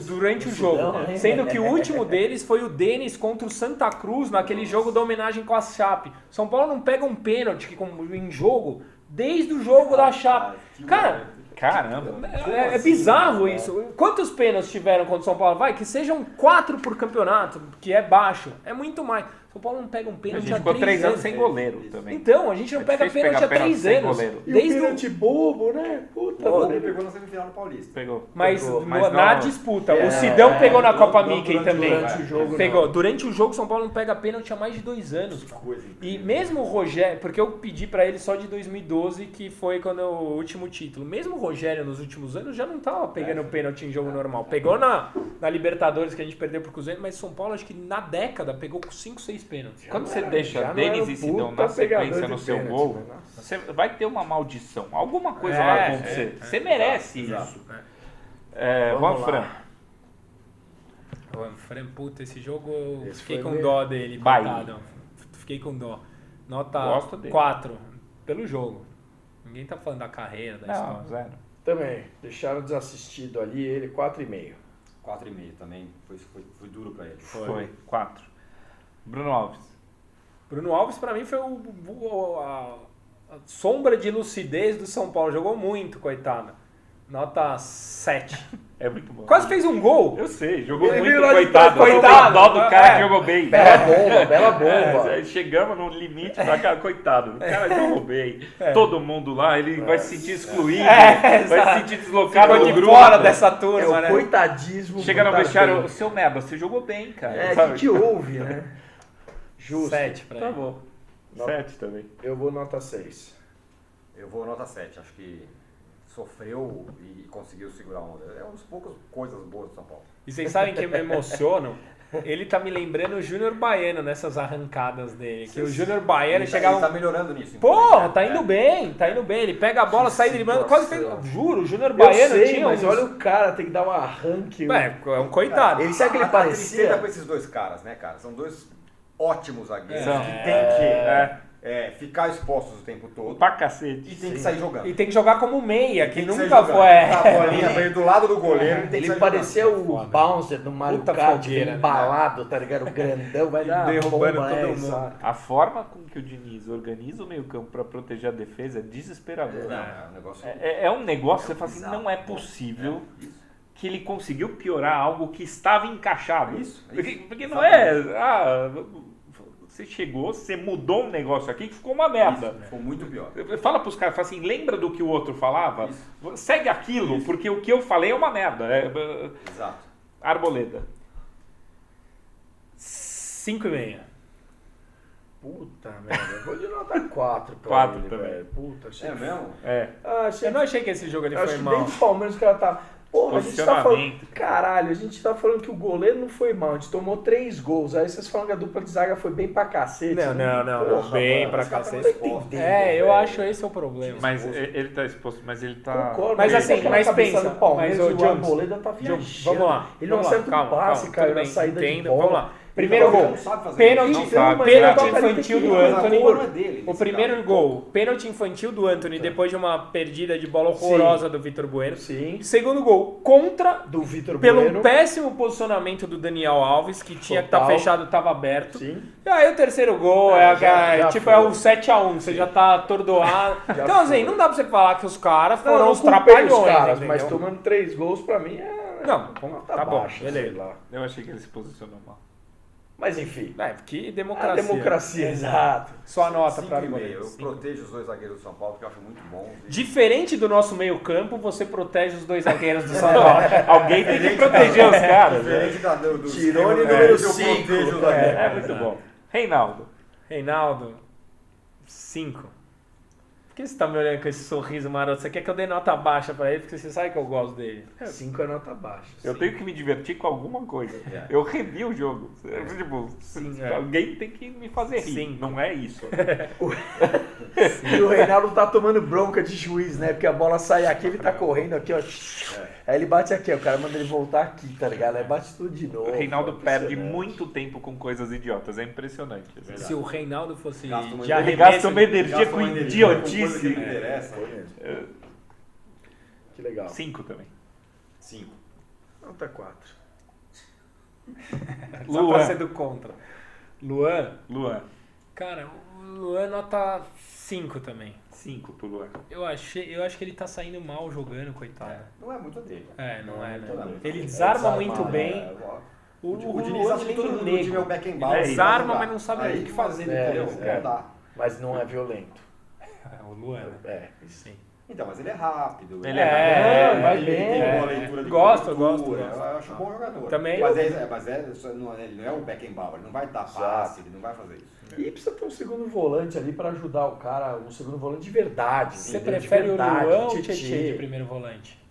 durante o jogo. Sendo que o último deles foi o Denis contra o Santa Cruz, naquele jogo da homenagem com a Chape. São Paulo não pega um pênalti em jogo desde o jogo da Chape. Cara... Caramba. É bizarro isso. Quantos pênaltis tiveram contra o São Paulo? Vai, que sejam 4 por campeonato, que é baixo. É muito mais. São Paulo não pega um A pênalti gente há ficou 3 anos sem goleiro também. Então, a gente não pega difícil pênalti há pegar 3 pênalti sem anos. goleiro. E o Desde pênalti bobo, né? Puta, Ele pegou na semifinal no Paulista. Pegou. Mas Mas na não- disputa, o Sidão pegou na Copa não Mickey durante também. o jogo, Pegou. não. Durante o jogo, São Paulo não pega pênalti há mais de 2 anos. Coisa E mesmo o Rogério, porque eu pedi pra ele só de 2012, que foi quando o último título. Mesmo o Rogério nos últimos anos já não tava pegando pênalti em jogo normal. Pegou na Libertadores que a gente perdeu pro Cruzeiro, mas São Paulo acho que na década pegou 5, 6 pênaltis. Quando você Já deixa não Denis era e Sidão puta na sequência pegador no de seu pênalti, gol, né? Nossa. você vai ter uma maldição. Alguma coisa vai acontecer. Você merece isso. Juan Fran. O Fran, puta, esse jogo eu Esse fiquei foi com meio- dó dele, Bahia. coitado. Fiquei com dó. Nota Gosto dele. 4 pelo jogo. Ninguém tá falando da carreira, da Não, história. 0. Também, deixaram desassistido ali, ele 4,5. 4,5 também. Foi duro pra ele. Foi. 4. Bruno Alves. Bruno Alves, pra mim, foi a sombra de lucidez do São Paulo. Jogou muito, coitado. Nota 7. É muito bom. Quase fez um gol. Eu sei, jogou Ele muito, viu lá de coitado. trás, coitado. Dó do cara É. que jogou bem. Bela bomba. Chegamos no limite pra cá, coitado. O cara jogou bem. Todo mundo lá, ele vai se sentir excluído, vai se sentir deslocado Ficou do de grupo. fora dessa É turma, o né? coitadismo. Chega no botar vestiário, bem. seu merda, você jogou bem, cara. É, sabe? que houve, né? Justo. 7 pra Tá ele. bom. 7 também. Eu vou nota 6. Eu vou nota 7. Acho que sofreu e conseguiu segurar a onda. É uma das poucas coisas boas do São Paulo. E vocês sabem que me emocionam? Ele tá me lembrando o Júnior Baiano nessas arrancadas dele. Que o Júnior Baiano Ele chegava... tá melhorando nisso. Porra, inclusive. tá indo bem, tá indo bem. Ele pega a bola, sai driblando, quase fez... Juro, o Júnior Eu Baiano sei, tinha mas uns... olha o cara, tem que dar um arranque. É um coitado. Ele sabe que ele A tristeza parecia... com esses dois caras, né, cara? São dois ótimos zagueiros São. que tem que ficar expostos o tempo todo Pra cacete. e tem que sair jogando. E tem que jogar como meia, que Tem que nunca sair foi... jogando. Tá a bolinha pra ele do lado do goleiro, ele tem que Ele sair parecia jogando. o Bouncer do Mario Puta Kart, fogueira, né? embalado, tá ligado? O grandão, vai dar Derrubando bomba, todo essa. mundo. A forma com que o Diniz organiza o meio-campo pra proteger a defesa é desesperadora. Não, é um negócio... É um negócio que você fala assim, bizarro. não é possível Isso. que ele conseguiu piorar algo que estava encaixado. Isso. Porque não é... Você chegou, você mudou um negócio aqui que ficou uma merda. Isso, ficou muito pior. Fala pros caras, fala assim, lembra do que o outro falava? Segue aquilo, porque o que eu falei é uma merda. Exato. Arboleda. 5,5. Puta merda, eu vou de nota 4 pra 4 ele, também. velho. Puta, achei... É mesmo? É. Eu não achei que esse jogo ele Acho foi que mal. dentro do Palmeiras o cara tá... Porra, a gente tá falando... Posicionamento. Caralho, a gente tá falando que o goleiro não foi mal, a gente tomou 3 gols. Aí vocês falam que a dupla de zaga foi bem pra cacete. Não. Porra, Bem mano, pra os caras cacete. não entendendo, Eu velho. acho esse é o problema. Mas ele tá exposto, mas ele tá... Concordo, Mas assim, aquela mas cabeça pensa, do Palmeiras, mas, ô, o Jones, Arboleda tá viajando. Vamos lá. Ele não vamos lá, acerta um passe, cara, tudo na bem, saída de entendo, bola. vamos lá. Primeiro gol, Não sabe fazer pênalti, isso. Não sabe. pênalti Mas infantil do Mas a Antony. culpa não é dele, O nesse primeiro caso. gol, pênalti infantil do Antony depois de uma perdida de bola horrorosa do Vitor Bueno. Sim, Segundo gol, contra do Vitor pelo Bueno. péssimo posicionamento do Daniel Alves, que tinha que estar Total. fechado, estava aberto. Sim. E aí o terceiro gol já tipo foi. é o 7-1, você já tá atordoado. Então assim, foi. não dá pra você falar que os caras Não, foram não os culpei trapalhões, os caras, mas entendeu? tomando 3 gols pra mim é... Não, nota tá bom, baixa, beleza. sei lá. Eu achei que ele se posicionou mal. Mas enfim, Que a democracia. democracia, exato. Só a nota pra 5,5. goleiro. Eu protejo os dois zagueiros do São Paulo, que eu acho muito bons. Diferente do nosso meio campo, você protege os dois zagueiros do São Paulo. Alguém tem que proteger os caras. Né? Diferente do Tirone esquema, número eu 5. protejo os zagueiros. É muito bom. Reinaldo. Reinaldo, 5. Por que você tá me olhando com esse sorriso maroto? Você quer que eu dê nota baixa pra ele? Porque você sabe que eu gosto dele. 5 é nota baixa. Eu tenho que me divertir com alguma coisa. Eu revi o jogo. Tipo, alguém tem que me fazer rir. Sim. Não é isso. E o Reinaldo tá tomando bronca de juiz, né? Porque a bola sai aqui, ele tá correndo aqui, ó. Aí ele bate aqui, ó. O cara manda ele voltar aqui, tá ligado? Aí bate tudo de novo. O Reinaldo ó, perde impressionante. muito tempo com coisas idiotas. É impressionante. Se o Reinaldo fosse Gasta uma de energia. Ele gasta arremesso... uma energia Gasta com uma energia com coisa que idiotice. não interessa. Foi mesmo. Que legal. 5 também. 5. Nota 4. Só Luan. pra ser do contra. Luan, Luan. cara, o Luan nota 5 também. 5 pro Luan. Eu acho que ele tá saindo mal jogando, coitado. Não é muito dele. Não é, né? Não é. Ele desarma muito desarma, bem. O O Diniz Luan acha que tem todo mundo no time é o Beckenbauer. Ele desarma, mas não sabe Aí o que fazer, É, entendeu? é. Não dá. Mas não é violento. O Luan, né? É. Sim. Então, mas ele é rápido. Ele vai ele bem, tem é. boa leitura de Gosto, cobertura. gosto. Eu acho um bom jogador. Também. Mas, ele não é o Beckenbauer. Ele não vai dar passe, ele não vai fazer isso. E precisa ter um segundo volante ali pra ajudar o cara, um segundo volante de verdade. Você entendeu? prefere de verdade, o Luan ou o Tietê. Tietê de primeiro volante?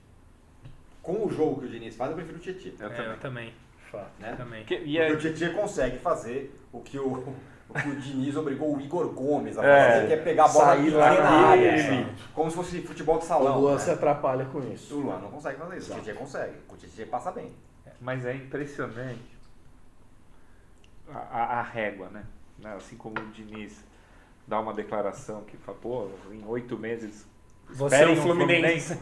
Com o jogo que o Diniz faz, eu prefiro o Tietê. Eu também. Fato. Né? Também. E Porque o Tietê consegue fazer o que o Diniz obrigou o Igor Gomes a É. fazer, que é pegar a bola Sair lá pequena na área, área, assim. como se fosse futebol de O salão. Luan né? se atrapalha com isso. O Luan não consegue fazer isso, o Tietê consegue. O Tietê passa bem. Mas é impressionante a régua, né? Assim como o Diniz dá uma declaração que fala, pô, em 8 meses Você é esperem um Fluminense.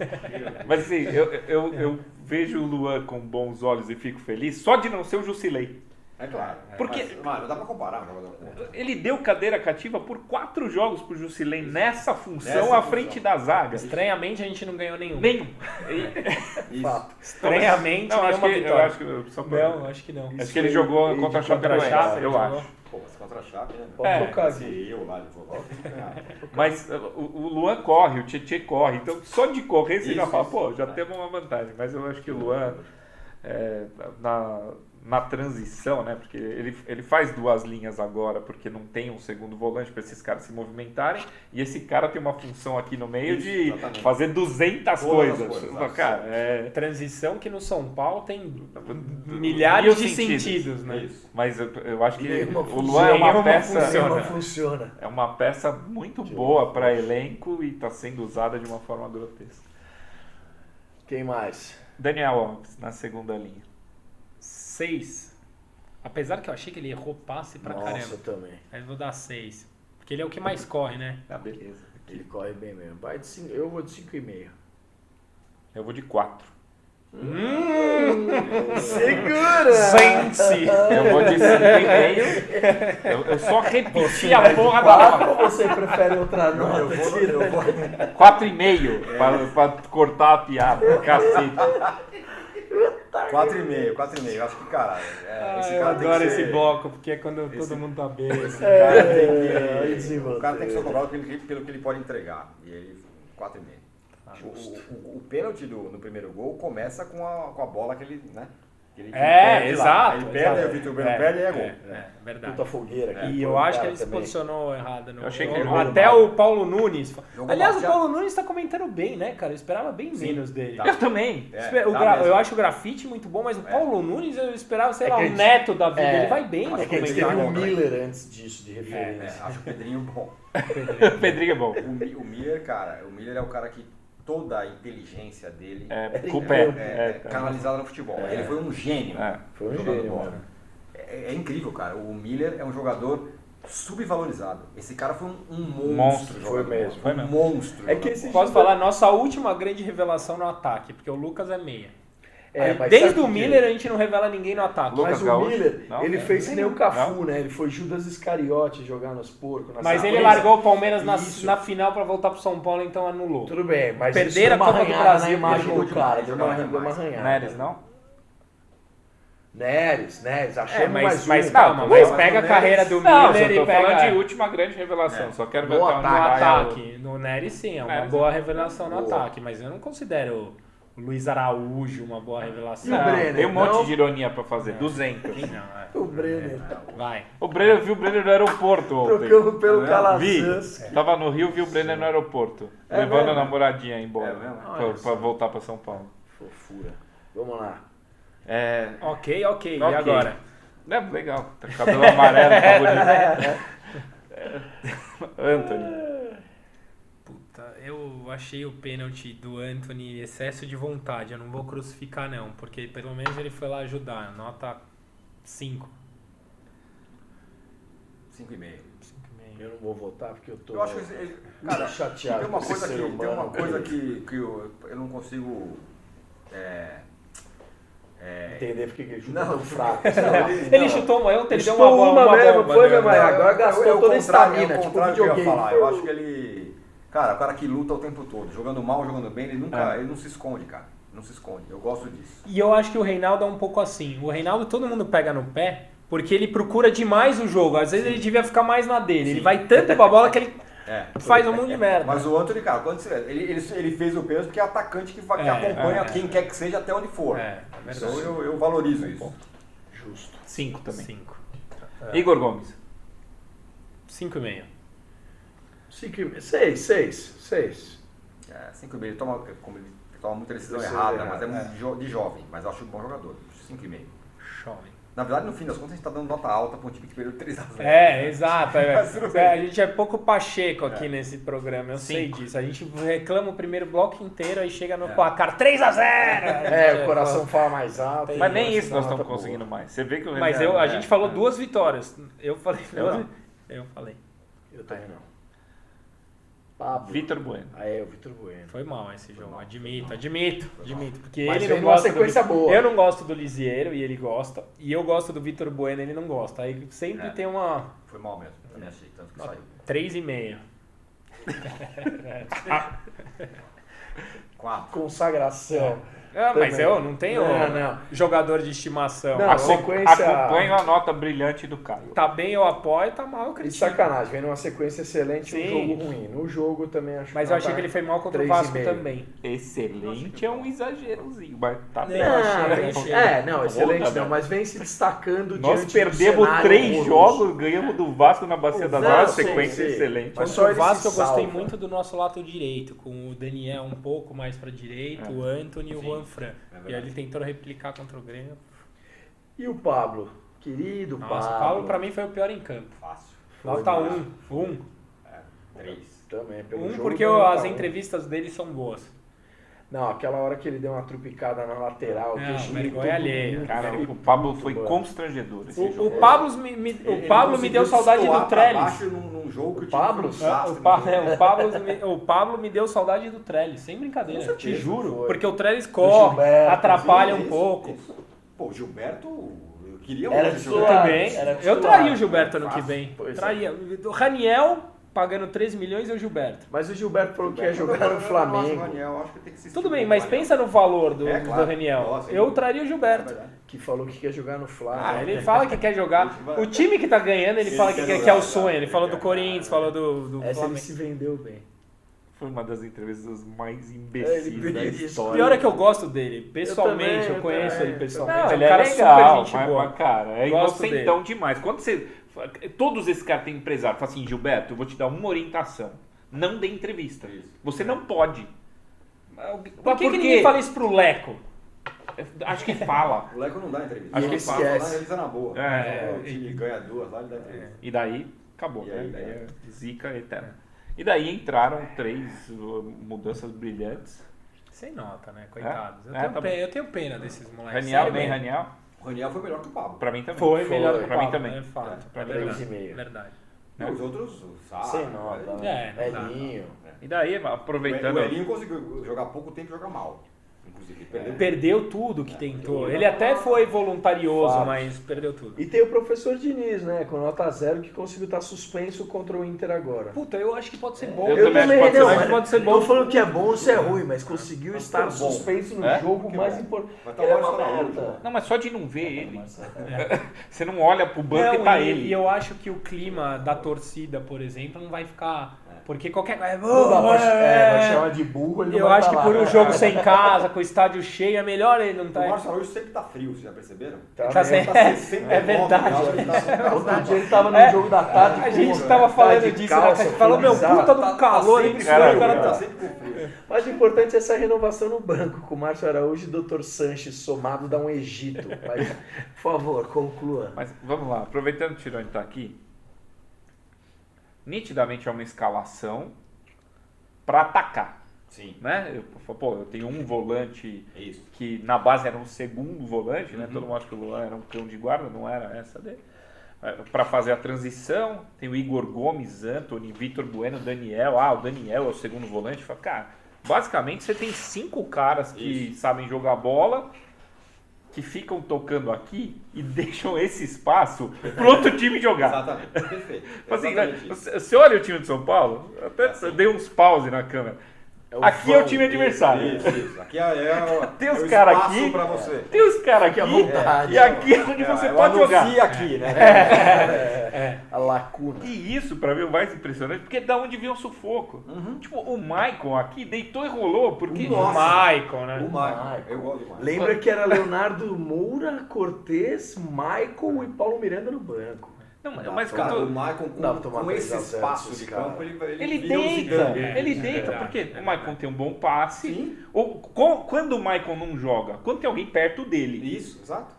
Mas assim, eu vejo o Luan com bons olhos e fico feliz só de não ser o Jusilei. É claro. Porque- Mas, mano, não dá pra comparar um jogador com outro. Ele deu cadeira cativa por 4 jogos pro Jusilei nessa função Nessa à função. frente da zaga. Estranhamente a gente não ganhou nenhum. Nenhum. Isso. Fato. Estranhamente Não, acho nenhuma que, eu vitória. acho que só pra- Não, acho que não. acho que ele jogou Ele contra a de contra a Chapecoense, Chape, ele eu jogou. acho. Pô, mas contra a Chape, né? Pode É, tocar Se aqui. eu lá de futebol, Mas o Luan corre, o Tietê corre, então só de correr você já Isso, fala, isso. pô, já temos uma vantagem. Mas eu acho que o Luan, na transição, né, porque ele faz 2 linhas agora, porque não tem um segundo volante para esses caras se movimentarem, e esse cara tem uma função aqui no meio Isso, de exatamente. fazer 200 Todas as coisas. coisas, Cara, Transição que no São Paulo tem mil milhares de sentidos. sentidos, né? Isso. mas eu acho que Nenhuma o Luan é nenhuma uma peça... funciona. Não funciona. É uma peça muito boa para elenco e está sendo usada de uma forma grotesca. Quem mais? Daniel Alves, na segunda linha. 6. Apesar que eu achei que ele errou passe pra Nossa, caramba. também. Aí eu vou dar 6. Porque ele é o que mais corre, né? Ah, beleza. Ele corre bem mesmo. Vai de 5, eu vou de 5,5. Eu vou de 4. Segura! Sente-se! Eu vou de 5,5. Eu só repeti a porra da Quatro nota. ou você prefere outra nota? eu vou- Tira. eu vou- 4,5 para cortar a piada. Cacete. 4,5. Eu acho que, cara... esse eu cara tem adoro que ser... esse bloco, porque é quando todo mundo tá bem. O cara tem que ser cobrado pelo que ele pode entregar. E ele, 4,5. O pênalti no primeiro gol começa com a bola que ele, né? Ele perde exato. Ele perde, aí o Vitor Bueno perde e é gol. Verdade. Puta fogueira. E eu acho que ele se posicionou errado. Eu achei que ele até o Paulo Nunes. Aliás, mal, o Paulo Nunes tá comentando bem, né, cara? Eu esperava bem menos dele. Eu também. Eu acho o grafite muito bom, mas o Paulo Nunes eu esperava, sei lá, o Neto da vida. Ele vai bem no que a gente teve o Miller antes disso, de referência. Acho o Pedrinho bom. O Pedrinho é bom. O Miller, cara, é o cara que toda a inteligência dele com o pé. Canalizada no futebol. Ele foi um gênio. Foi um gênio, mano. É incrível, cara. O Miller é um jogador subvalorizado. Esse cara foi um monstro. Foi mesmo. Foi um monstro. Posso falar, nossa última grande revelação no ataque, porque o Lucas é meia. Mas desde o Miller a gente não revela ninguém no ataque. Mas o Miller, ele fez que nem o Cafu, né? Ele foi Judas Iscariote jogar nos porcos. Mas ele largou o Palmeiras na final pra voltar pro São Paulo, então anulou. Tudo bem, mas perderam a Copa do Brasil na imagem do cara. Deu uma arranhada. Neres, não? Neres, achamos mas calma, mas pega a carreira do Miller e pega... falando de última grande revelação, só quero ver no ataque. No Neres sim, é uma boa revelação no ataque, mas eu não considero o Luiz Araújo uma boa revelação. E o Brenner? Tem um monte de ironia pra fazer, 200. O Brenner. Vai. Eu vi o Brenner no aeroporto ontem. Trocando pelo Calazans. Tava no Rio, vi o Brenner no aeroporto, levando a namoradinha embora, pra voltar pra São Paulo. Fofura. Vamos lá. Ok. E agora? Legal. Tá com cabelo amarelo, tá bonito. Anthony. Puta, eu achei o pênalti do Anthony excesso de vontade. Eu não vou crucificar, não, porque pelo menos ele foi lá ajudar. Nota 5. 5,5. Eu não vou votar porque eu tô. Eu acho que ele, cara, chateado. Tem uma coisa que eu não consigo. Entender porque ele chutou tão fraco. Ele chutou ontem, ele deu uma bola mesmo, bomba, foi, né? meu irmão. Agora gastou toda a estamina, tipo videogame. Eu acho que ele... Cara, o cara que luta o tempo todo, jogando mal, jogando bem, ele não se esconde, cara. Não se esconde. Eu gosto disso. E eu acho que o Reinaldo é um pouco assim. O Reinaldo todo mundo pega no pé porque ele procura demais o jogo. Às vezes ele devia ficar mais na dele. Ele vai tanto pra bola que ele faz um monte de merda. Mas o Anthony, cara, quando ele fez o pênalti porque é atacante que acompanha quem quer que seja até onde for. Então eu valorizo isso. Justo. 5 também. 5. Igor Gomes. 5,5. 6. 5,5. Ele toma muita decisão errada, mas é muito de jovem. Mas eu acho um bom jogador. 5,5. Jovem. Na verdade, no fim das contas, a gente tá dando nota alta para um time que perdeu 3-0. Exato. A gente é pouco Pacheco aqui nesse programa, eu sei disso. A gente reclama o primeiro bloco inteiro, aí chega no placar 3-0. O coração fala mais alto. Mas nem isso nós estamos conseguindo mais. Você vê que o Mas a gente falou 2 vitórias. Eu falei. Eu falei. Eu também não. Vitor Bueno. O Vitor Bueno. Foi mal esse jogo, admito. Porque mas ele não gosta uma sequência boa. Eu não gosto do Lisieiro e ele gosta. E eu gosto do Vitor Bueno e ele não gosta. Aí sempre tem uma... Foi mal mesmo, também achei, tanto que saiu. 3,5. 4. Consagração. Mas eu não tenho jogador de estimação. Não, acompanho a nota brilhante do Caio. Tá bem, eu apoio, tá mal, eu critico. E sacanagem, vem numa sequência excelente e um jogo ruim. No jogo também acho. Mas eu achei que ele foi mal contra o Vasco também. Excelente é um exagerozinho, mas tá bem. Excelente não, mas vem se destacando. Nós perdemos 3 jogos, ganhamos do Vasco na Bacia das Almas, sequência excelente. Mas só o Vasco eu gostei muito do nosso lado direito, com o Daniel um pouco mais pra direita, o Anthony e o Juan Fran. E aí ele tentou replicar contra o Grêmio. E o Pablo? Querido Pablo. O Pablo pra mim foi o pior em campo. Fácil. Nota 1. 3. Também, pelo 1 jogo. Porque as entrevistas dele são boas. Não, aquela hora que ele deu uma trupicada na lateral. Vergonha alheia. Cara, o Pablo foi constrangedor. O Pablo me deu saudade do Trellis. Num jogo que O Pablo me deu saudade do Trellis, sem brincadeira, te juro. Foi. Porque o Trellis corre, atrapalha um pouco. Pô, o Gilberto, eu queria Era muito titular. Também. Era Eu traria o Gilberto ano que vem. Traria. O Raniel, pagando 13 milhões é o Gilberto. Mas o Gilberto falou que ia jogar no Flamengo. Tudo bem, mas pensa no valor do Raniel. Nossa, eu traria o Gilberto. Que falou que quer jogar no Flamengo. Ele fala que quer jogar. O time que tá ganhando, ele fala que é o sonho. Ele falou do Corinthians, falou do Essa ele Flamengo. se vendeu bem. Foi uma das entrevistas mais imbecis da história. Pior é que eu gosto dele. Pessoalmente, eu conheço ele pessoalmente. Não, é ele um cara é legal, super gente boa. mas, cara, é Gosto inocentão demais. Quando você... Todos esses caras têm empresário. Fala assim, Gilberto, eu vou te dar uma orientação. Não dê entrevista. Você não pode. Por que ninguém fala isso pro Leco? Acho que fala. O Leco não dá entrevista. Acho que fala. esquece. Lá revisa na boa. O time ganha 2 lá, ele dá entrevista. E daí, acabou. E aí, Daí é zica eterna. E daí entraram 3 mudanças brilhantes. Sem nota, né? Coitados. É? Eu tenho pena desses moleques. Raniel, Sério nem mesmo. Raniel. O Raniel foi melhor que o Pablo. Pra mim também. Foi melhor que o Pra mim Pablo, também. É fato. Pra mim Verdade. também. Verdade. Não, os outros, sabe? Sem nota, né? Elinho. E daí, aproveitando... O Elinho conseguiu jogar pouco tempo e jogar mal. Inclusive, Perdeu tudo que tentou. Ele até foi voluntarioso, mas perdeu tudo. E tem o professor Diniz, né? Com nota 0, que conseguiu estar suspenso contra o Inter agora. Puta, eu acho que pode ser bom. Eu também acho que pode ser não, bom. mas Pode ser não bom. tô falando que é bom ou se é ruim, mas conseguiu estar bom. suspenso no É? jogo Que mais bom. importante. Mas tá Ele é bom, uma tá bom. merda. Não, mas só de não ver ele. Você não olha pro banco Não, e tá e ele. eu acho que o clima da torcida, por exemplo, não vai ficar... Porque qualquer coisa... Não dá vai chamar de burro, ele não Eu vai acho que tá por lá. um jogo sem casa, com o estádio cheio, é melhor ele não O tá... Márcio Araújo sempre tá frio, vocês já perceberam? Tá mesmo. sem- Tá 69 É verdade. graus, ele tá Outro dia ele tava no jogo da tarde. A gente porra, tava tá falando de disso, calça, né? Falou, meu, bizarro. puta do calor, hein? Cara, O cara tá tá... sempre com frio. Mas o importante é essa renovação no banco, com o Márcio Araújo e o Dr. Sanches somado dá um Egito. Mas, por favor, conclua. Mas vamos lá, aproveitando que o Tironi tá aqui, nitidamente é uma escalação para atacar, Sim, né? Eu tenho um volante é isso. que na base era um segundo volante, né? Todo mundo acha que o Luan era um cão de guarda, não era essa dele. Para fazer a transição, tem o Igor Gomes, Antony, Vitor Bueno, Daniel. O Daniel é o segundo volante. Fala, cara, basicamente você tem 5 caras que sabem jogar bola, que ficam tocando aqui e deixam esse espaço pro outro time jogar. Exatamente, perfeito. Assim, Exatamente isso. você olha o time de São Paulo, até dei uns pause na câmera. Aqui é o time adversário. Isso. Aqui Tem é os o caras espaço aqui, pra você. tem os caras aqui, vontade. e aqui é onde você Eu pode jogar. anuncio aqui, né? A lacuna. E isso, pra mim, é o mais impressionante, porque é da onde vem o sufoco. Tipo, o Maicon aqui deitou e rolou, porque... O Maicon, né? O Maicon. Eu gosto do Maicon. Lembra que era Leonardo Moura, Cortez, Michael e Paulo Miranda no banco. Não, mas que eu Cara, tô... o Maicon Dá pra tomar com esse 3 a 0 espaço desses de caras. campo, Ele vira o deita, Zidane. ele deita, verdade, porque é o verdade. Maicon tem um bom passe. Sim. Quando o Maicon não joga, quando tem alguém perto dele. Isso, exato.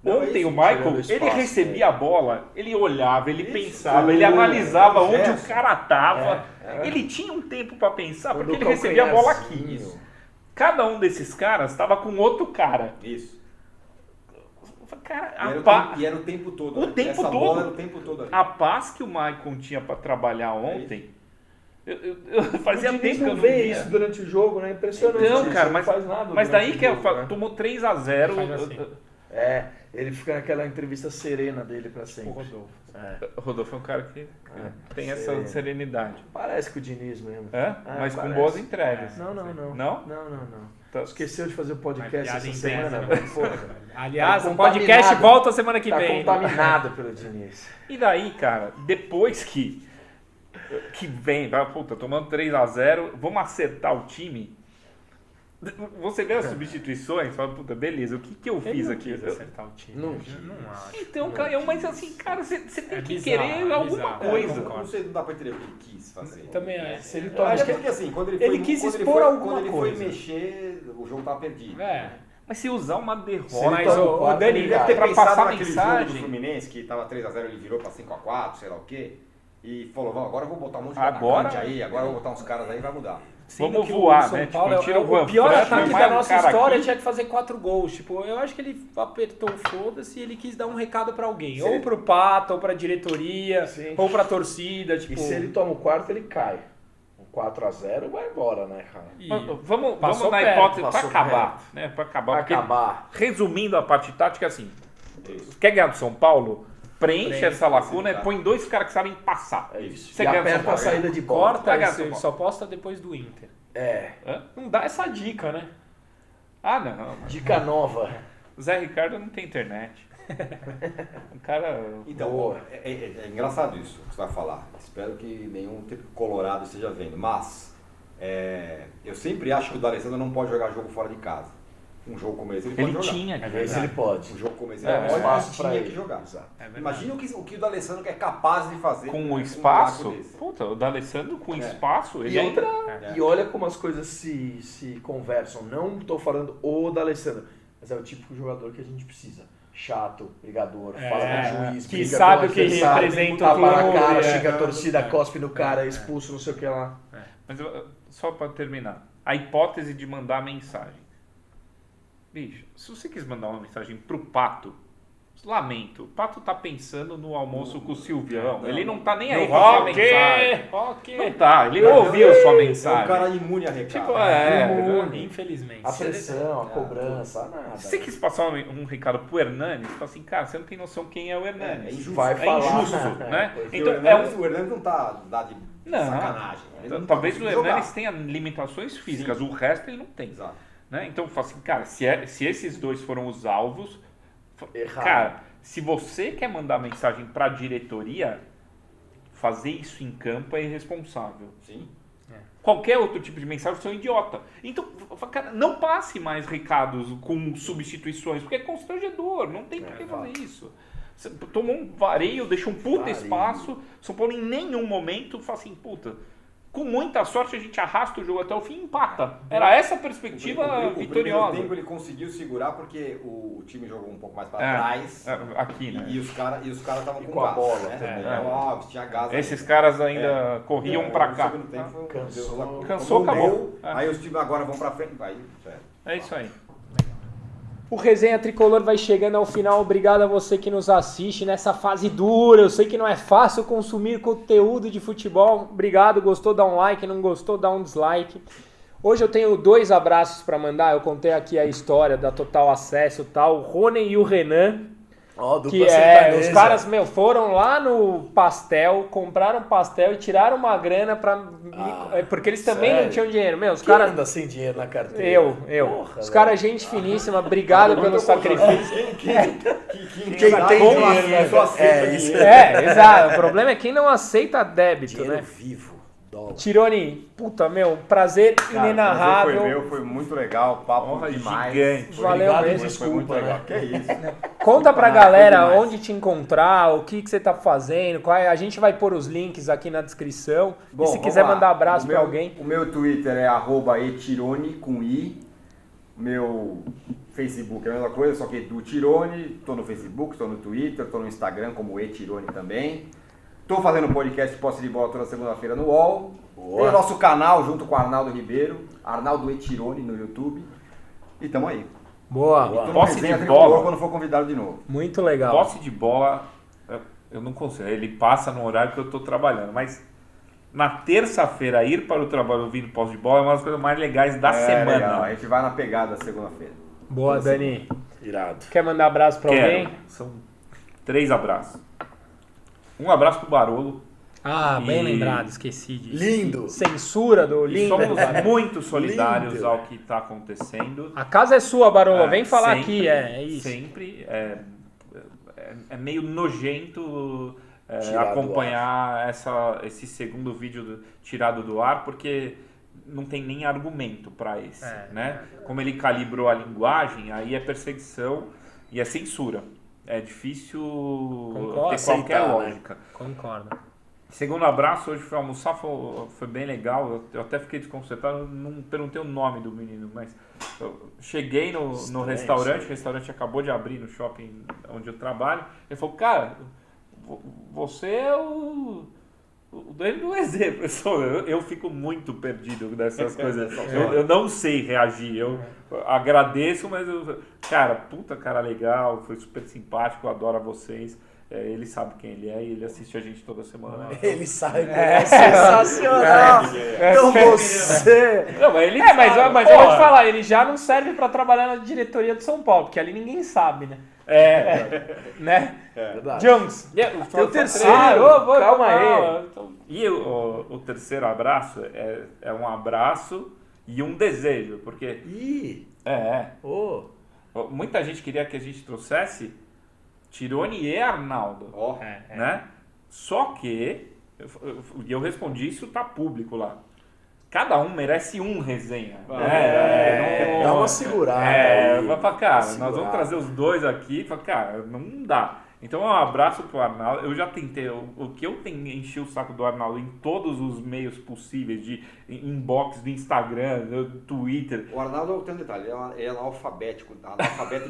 Não, é Ontem isso. o Michael, tirando ele espaço, recebia a bola, ele olhava, ele Isso, pensava, o- ele analisava o onde gesto. o cara tava. Ele tinha um tempo pra pensar, porque Quando ele o recebia a bola calcanharzinho. aqui. Cada um desses caras estava com outro cara. Isso. Cara, E era o tempo todo. O né? tempo Essa todo. bola era o tempo todo ali. a paz que o Maicon tinha pra trabalhar ontem, eu fazia O tempo Diniz que eu não não vê via. isso durante o jogo, né? Impressionante. Então, isso, cara, não mas, faz nada mas durante daí o que jogo, né? tomou 3-0. Faz assim. É, ele fica naquela entrevista serena dele pra O sempre. Rodolfo. É, O Rodolfo é um cara que tem essa sereno. serenidade. Parece com o Diniz mesmo. É? Ah, Mas com parece. boas entregas. Não. Não? Não. Tá. Esqueceu de fazer o Mas podcast piada essa interna, semana, né? velho. Porra. Aliás, Tá o podcast contaminado. volta semana que Tá vem. contaminado pelo Diniz. E daí, cara, depois que vem, vai, puta, tomando 3-0, vamos acertar o time. Você vê as substituições, fala, puta, beleza, o que eu Ele fiz não aqui? quis acertar o time. Não Eu quis. não acho. Então, cara, mas assim, cara, você tem É que bizarro, querer é alguma bizarro. coisa. Não sei, não dá pra entender o que ele quis fazer. Também acho. Se ele Eu toma- acho que porque assim, quando ele Ele foi, quis quando expor alguma quando ele coisa. foi mexer, o jogo tava perdido. É. Mas se usar uma derrota, Se ele Mas toma o quatro, Dani ele deve cai. ter Pra pensado passar naquele naquele jogo do mensagem. Fluminense, que tava 3-0, ele virou pra 5-4, sei lá o quê. E falou, vamos, agora eu vou botar um monte de Agora- atacante aí, agora eu vou botar uns caras aí e vai mudar. vamos que voar, o São né? Paulo Tipo, tira o o Juan pior Fran, ataque mais da um nossa cara história aqui. tinha que fazer 4 gols. Tipo, eu acho que ele apertou o foda-se e ele quis dar um recado pra alguém. Se Ou ele- pro Pato, ou pra diretoria, Sim. ou pra torcida. Tipo, E se ele toma o quarto, ele cai. Um 4-0 vai embora, né, cara? e- Vamos Passou na perto, hipótese, pra passou acabar, né? Pra acabar. Pra porque, acabar. resumindo a parte tática, assim, quer ganhar do São Paulo? preenche essa lacuna e põe 2 caras que sabem passar. É isso. Você E ganha aperta São Paulo. a saída de bola. Corta, Vai, esse, só posta depois do Inter. Não dá essa dica, né? Ah, não. Dica nova. O Zé Ricardo não tem internet. O cara... Então, é engraçado isso que você vai falar. Espero que nenhum tipo colorado esteja vendo. Mas, eu sempre acho que o D'Alessandro não pode jogar jogo fora de casa. Um jogo como esse ele pode jogar. Tinha que Esse ele pode. Um jogo como esse É, ele pode, espaço mas pra tinha ele. que jogar. É Imagina o que o D'Alessandro é capaz de fazer com o um espaço. buraco desse. Puta, o D'Alessandro com espaço, ele E, ainda... e olha como as coisas se conversam. Não estou falando o D'Alessandro, mas é o tipo de jogador que a gente precisa. Chato, brigador, fala com o juiz, que briga sabe com o que adversário, representa o tapa na clube, cara, é. chega a torcida, cospe no cara, expulso, não sei o que lá. Mas só pra terminar, a hipótese de mandar mensagem. Bicho, se você quis mandar uma mensagem pro Pato, lamento, o Pato tá pensando no almoço com o Silvião. Ele não tá nem aí com a sua mensagem. Não tá, ele não ouviu sua mensagem. É um cara imune a recado. Tipo, Infelizmente. A pressão, a cobrança, nada. Se você quis passar um recado pro Hernani, você fala assim, cara, você não tem noção quem é o Hernani. É injusto. Vai falar, injusto, né? Porque Então, o Hernandes não tá de Não. sacanagem. Ele não Talvez o conseguiu jogar. Hernani tenha limitações físicas, o resto ele não tem. Exato. Né? Então, eu falo assim, cara, se esses 2 foram os alvos, Errado. cara, se você quer mandar mensagem pra diretoria, fazer isso em campo é irresponsável. Sim. Qualquer outro tipo de mensagem, você é um idiota. Então, cara, não passe mais recados com substituições, porque é constrangedor, não tem por que fazer isso. Você tomou um vareio, deixou um puta espaço, São Paulo em nenhum momento fala assim, puta, com muita sorte a gente arrasta o jogo até o fim e empata. Era essa a perspectiva O vitoriosa. primeiro tempo ele conseguiu segurar porque o time jogou um pouco mais para trás. Aqui, né? E os caras estavam com com a gás, bola né? também. Então, o Alves tinha gás. Esses caras ainda corriam pra cá. No segundo tempo foi Cansou. Cansou, tomou um acabou. gol, Aí os times agora vão pra frente. Aí, É isso aí. O Resenha Tricolor vai chegando ao final. Obrigado a você que nos assiste nessa fase dura. Eu sei que não é fácil consumir conteúdo de futebol. Obrigado. Gostou, dá um like. Não gostou, dá um dislike. Hoje eu tenho 2 abraços para mandar. Eu contei aqui a história da Total Acesso e tal. O Rony e o Renan. Que os caras, foram lá no pastel, compraram pastel e tiraram uma grana porque eles também sério? não tinham dinheiro. Os Quem caras... anda sem dinheiro na carteira? Eu. Porra, Os caras, gente finíssima, obrigado pelo sacrifício. Quem tem dinheiro, né? Isso. Exato. O problema é quem não aceita débito, Dinheiro né? vivo, dólar. Tironi, puta, prazer inenarrável. Foi meu, foi muito legal, papo demais. Gigante. Valeu Obrigado, mesmo. Foi muito Desculpa, legal. né? Que isso? Conta pra Foi galera demais. onde te encontrar, o que você tá fazendo, a gente vai pôr os links aqui na descrição. Bom, e se vamos quiser lá. mandar abraço O pra meu- alguém. O meu Twitter é @etirone com i. Meu Facebook é a mesma coisa, só que do Tirone. Tô no Facebook, tô no Twitter, tô no Instagram como etirone também. Tô fazendo podcast Posse de Bola toda segunda-feira no UOL. Tem o nosso canal junto com o Arnaldo Ribeiro, Arnaldo Etirone no YouTube. E tamo aí. Boa. Tô no Posse Resenha de Tricolor bola. quando for convidado de novo. Muito legal. Posse de bola, eu não consigo. Ele passa no horário que eu tô trabalhando, mas na terça-feira ir para o trabalho ouvindo posse de bola é uma das coisas mais legais da semana. Legal. A gente vai na pegada segunda-feira. Boa, Dani. Irado. Quer mandar abraço pra alguém? São 3 abraços. Um abraço pro Barolo. Ah, bem E- lembrado, esqueci disso. Lindo. Censura do E lindo. somos muito solidários Lindo. ao que está acontecendo. A casa é sua, Barolo. Vem falar Sempre, aqui, é isso. Sempre. É meio nojento Tirado acompanhar esse segundo vídeo tirado do ar, porque não tem nem argumento para esse. Né? Como ele calibrou a linguagem, aí é perseguição e é censura. É difícil Concordo. ter qualquer Aceitar, né? lógica. Concordo. Segundo abraço, hoje fui almoçar, foi bem legal. Eu até fiquei desconcertado, não perguntei o nome do menino, mas eu cheguei no Estranho, restaurante, sim. o restaurante acabou de abrir no shopping onde eu trabalho. Ele falou, cara, você é o dono do exemplo. Eu fico muito perdido dessas coisas. Eu não sei reagir. Eu agradeço, mas cara, puta cara legal, foi super simpático, eu adoro vocês. Ele sabe quem ele é e ele assiste a gente toda semana. Ele sabe. É sensacional. Então você... Não, mas ele Mas sabe, eu vou te porra. falar, ele já não serve pra trabalhar na diretoria do São Paulo, porque ali ninguém sabe, né? Né? Verdade. Junks. Tem o terceiro. Calma aí. E o terceiro abraço é um abraço e um desejo, porque muita gente queria que a gente trouxesse Tirone e Arnaldo, né? Só que, eu respondi, isso tá público lá. Cada um merece um resenha. Dá uma segurada. Cara, nós vamos trazer os dois aqui. Cara, não dá. Então, um abraço pro Arnaldo. Eu já tentei, o que eu enchi o saco do Arnaldo em todos os meios possíveis, de inbox do Instagram, do Twitter. O Arnaldo tem um detalhe, ele é analfabeto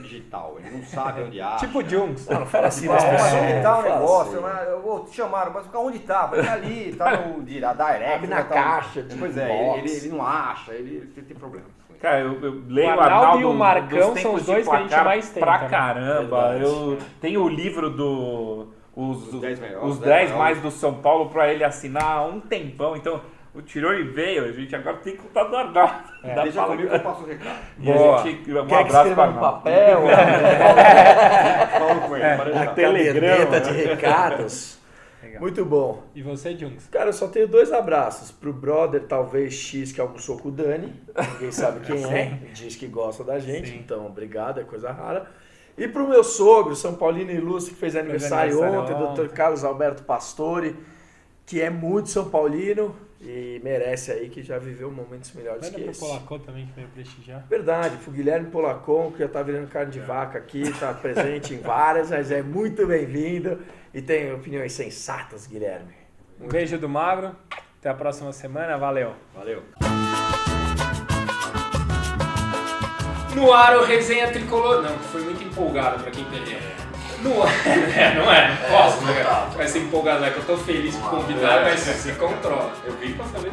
digital, ele não sabe onde acha. Tipo Junks. Não fala assim das Mas pessoas. onde tá o Fala negócio? assim. Eu vou te chamar, mas onde tá? Vai ali, tá no direct. Abre na caixa de Pois inbox. ele não acha, ele tem problema. Cara, eu leio O o Arnaldo e o Marcão dos são os tempos dois de que a gente placar mais tem. pra também. caramba. Verdade. Eu tenho o livro os 10 melhores, os 10 mais do São Paulo pra ele assinar há um tempão. Então, o Tirone veio, a gente agora tem que contar do Arnaldo. Deixa comigo que eu passo o recado. E a gente, um Quer que abraço escreva pra no Arnaldo. papel? Falo com ele, para deixar. Caderneta de recados. Legal. Muito bom. E você, Junks? Cara, eu só tenho 2 abraços. Pro brother, talvez X, que almoçou com o Dani. Ninguém sabe quem é. Diz que gosta da gente. Sim. Então, obrigado, é coisa rara. E pro meu sogro, São Paulino Ilustre, que fez aniversário ontem, Dr. Carlos Alberto Pastore, que é muito São Paulino e merece aí, que já viveu momentos melhores Manda que pro esse. Polacô também, que veio prestigiar. Verdade, o Guilherme Polacon, que já tá virando carne de vaca aqui, tá presente em várias, mas é muito bem-vindo e tem opiniões sensatas, Guilherme. Um beijo do Magro. Até a próxima semana. Valeu. Valeu. No ar o Resenha Tricolor. Não, foi muito empolgado pra quem perdeu. No ar. Não posso, né? Vai ser empolgado, é que eu tô feliz com o convidado, mas se controla. Eu vim pra saber.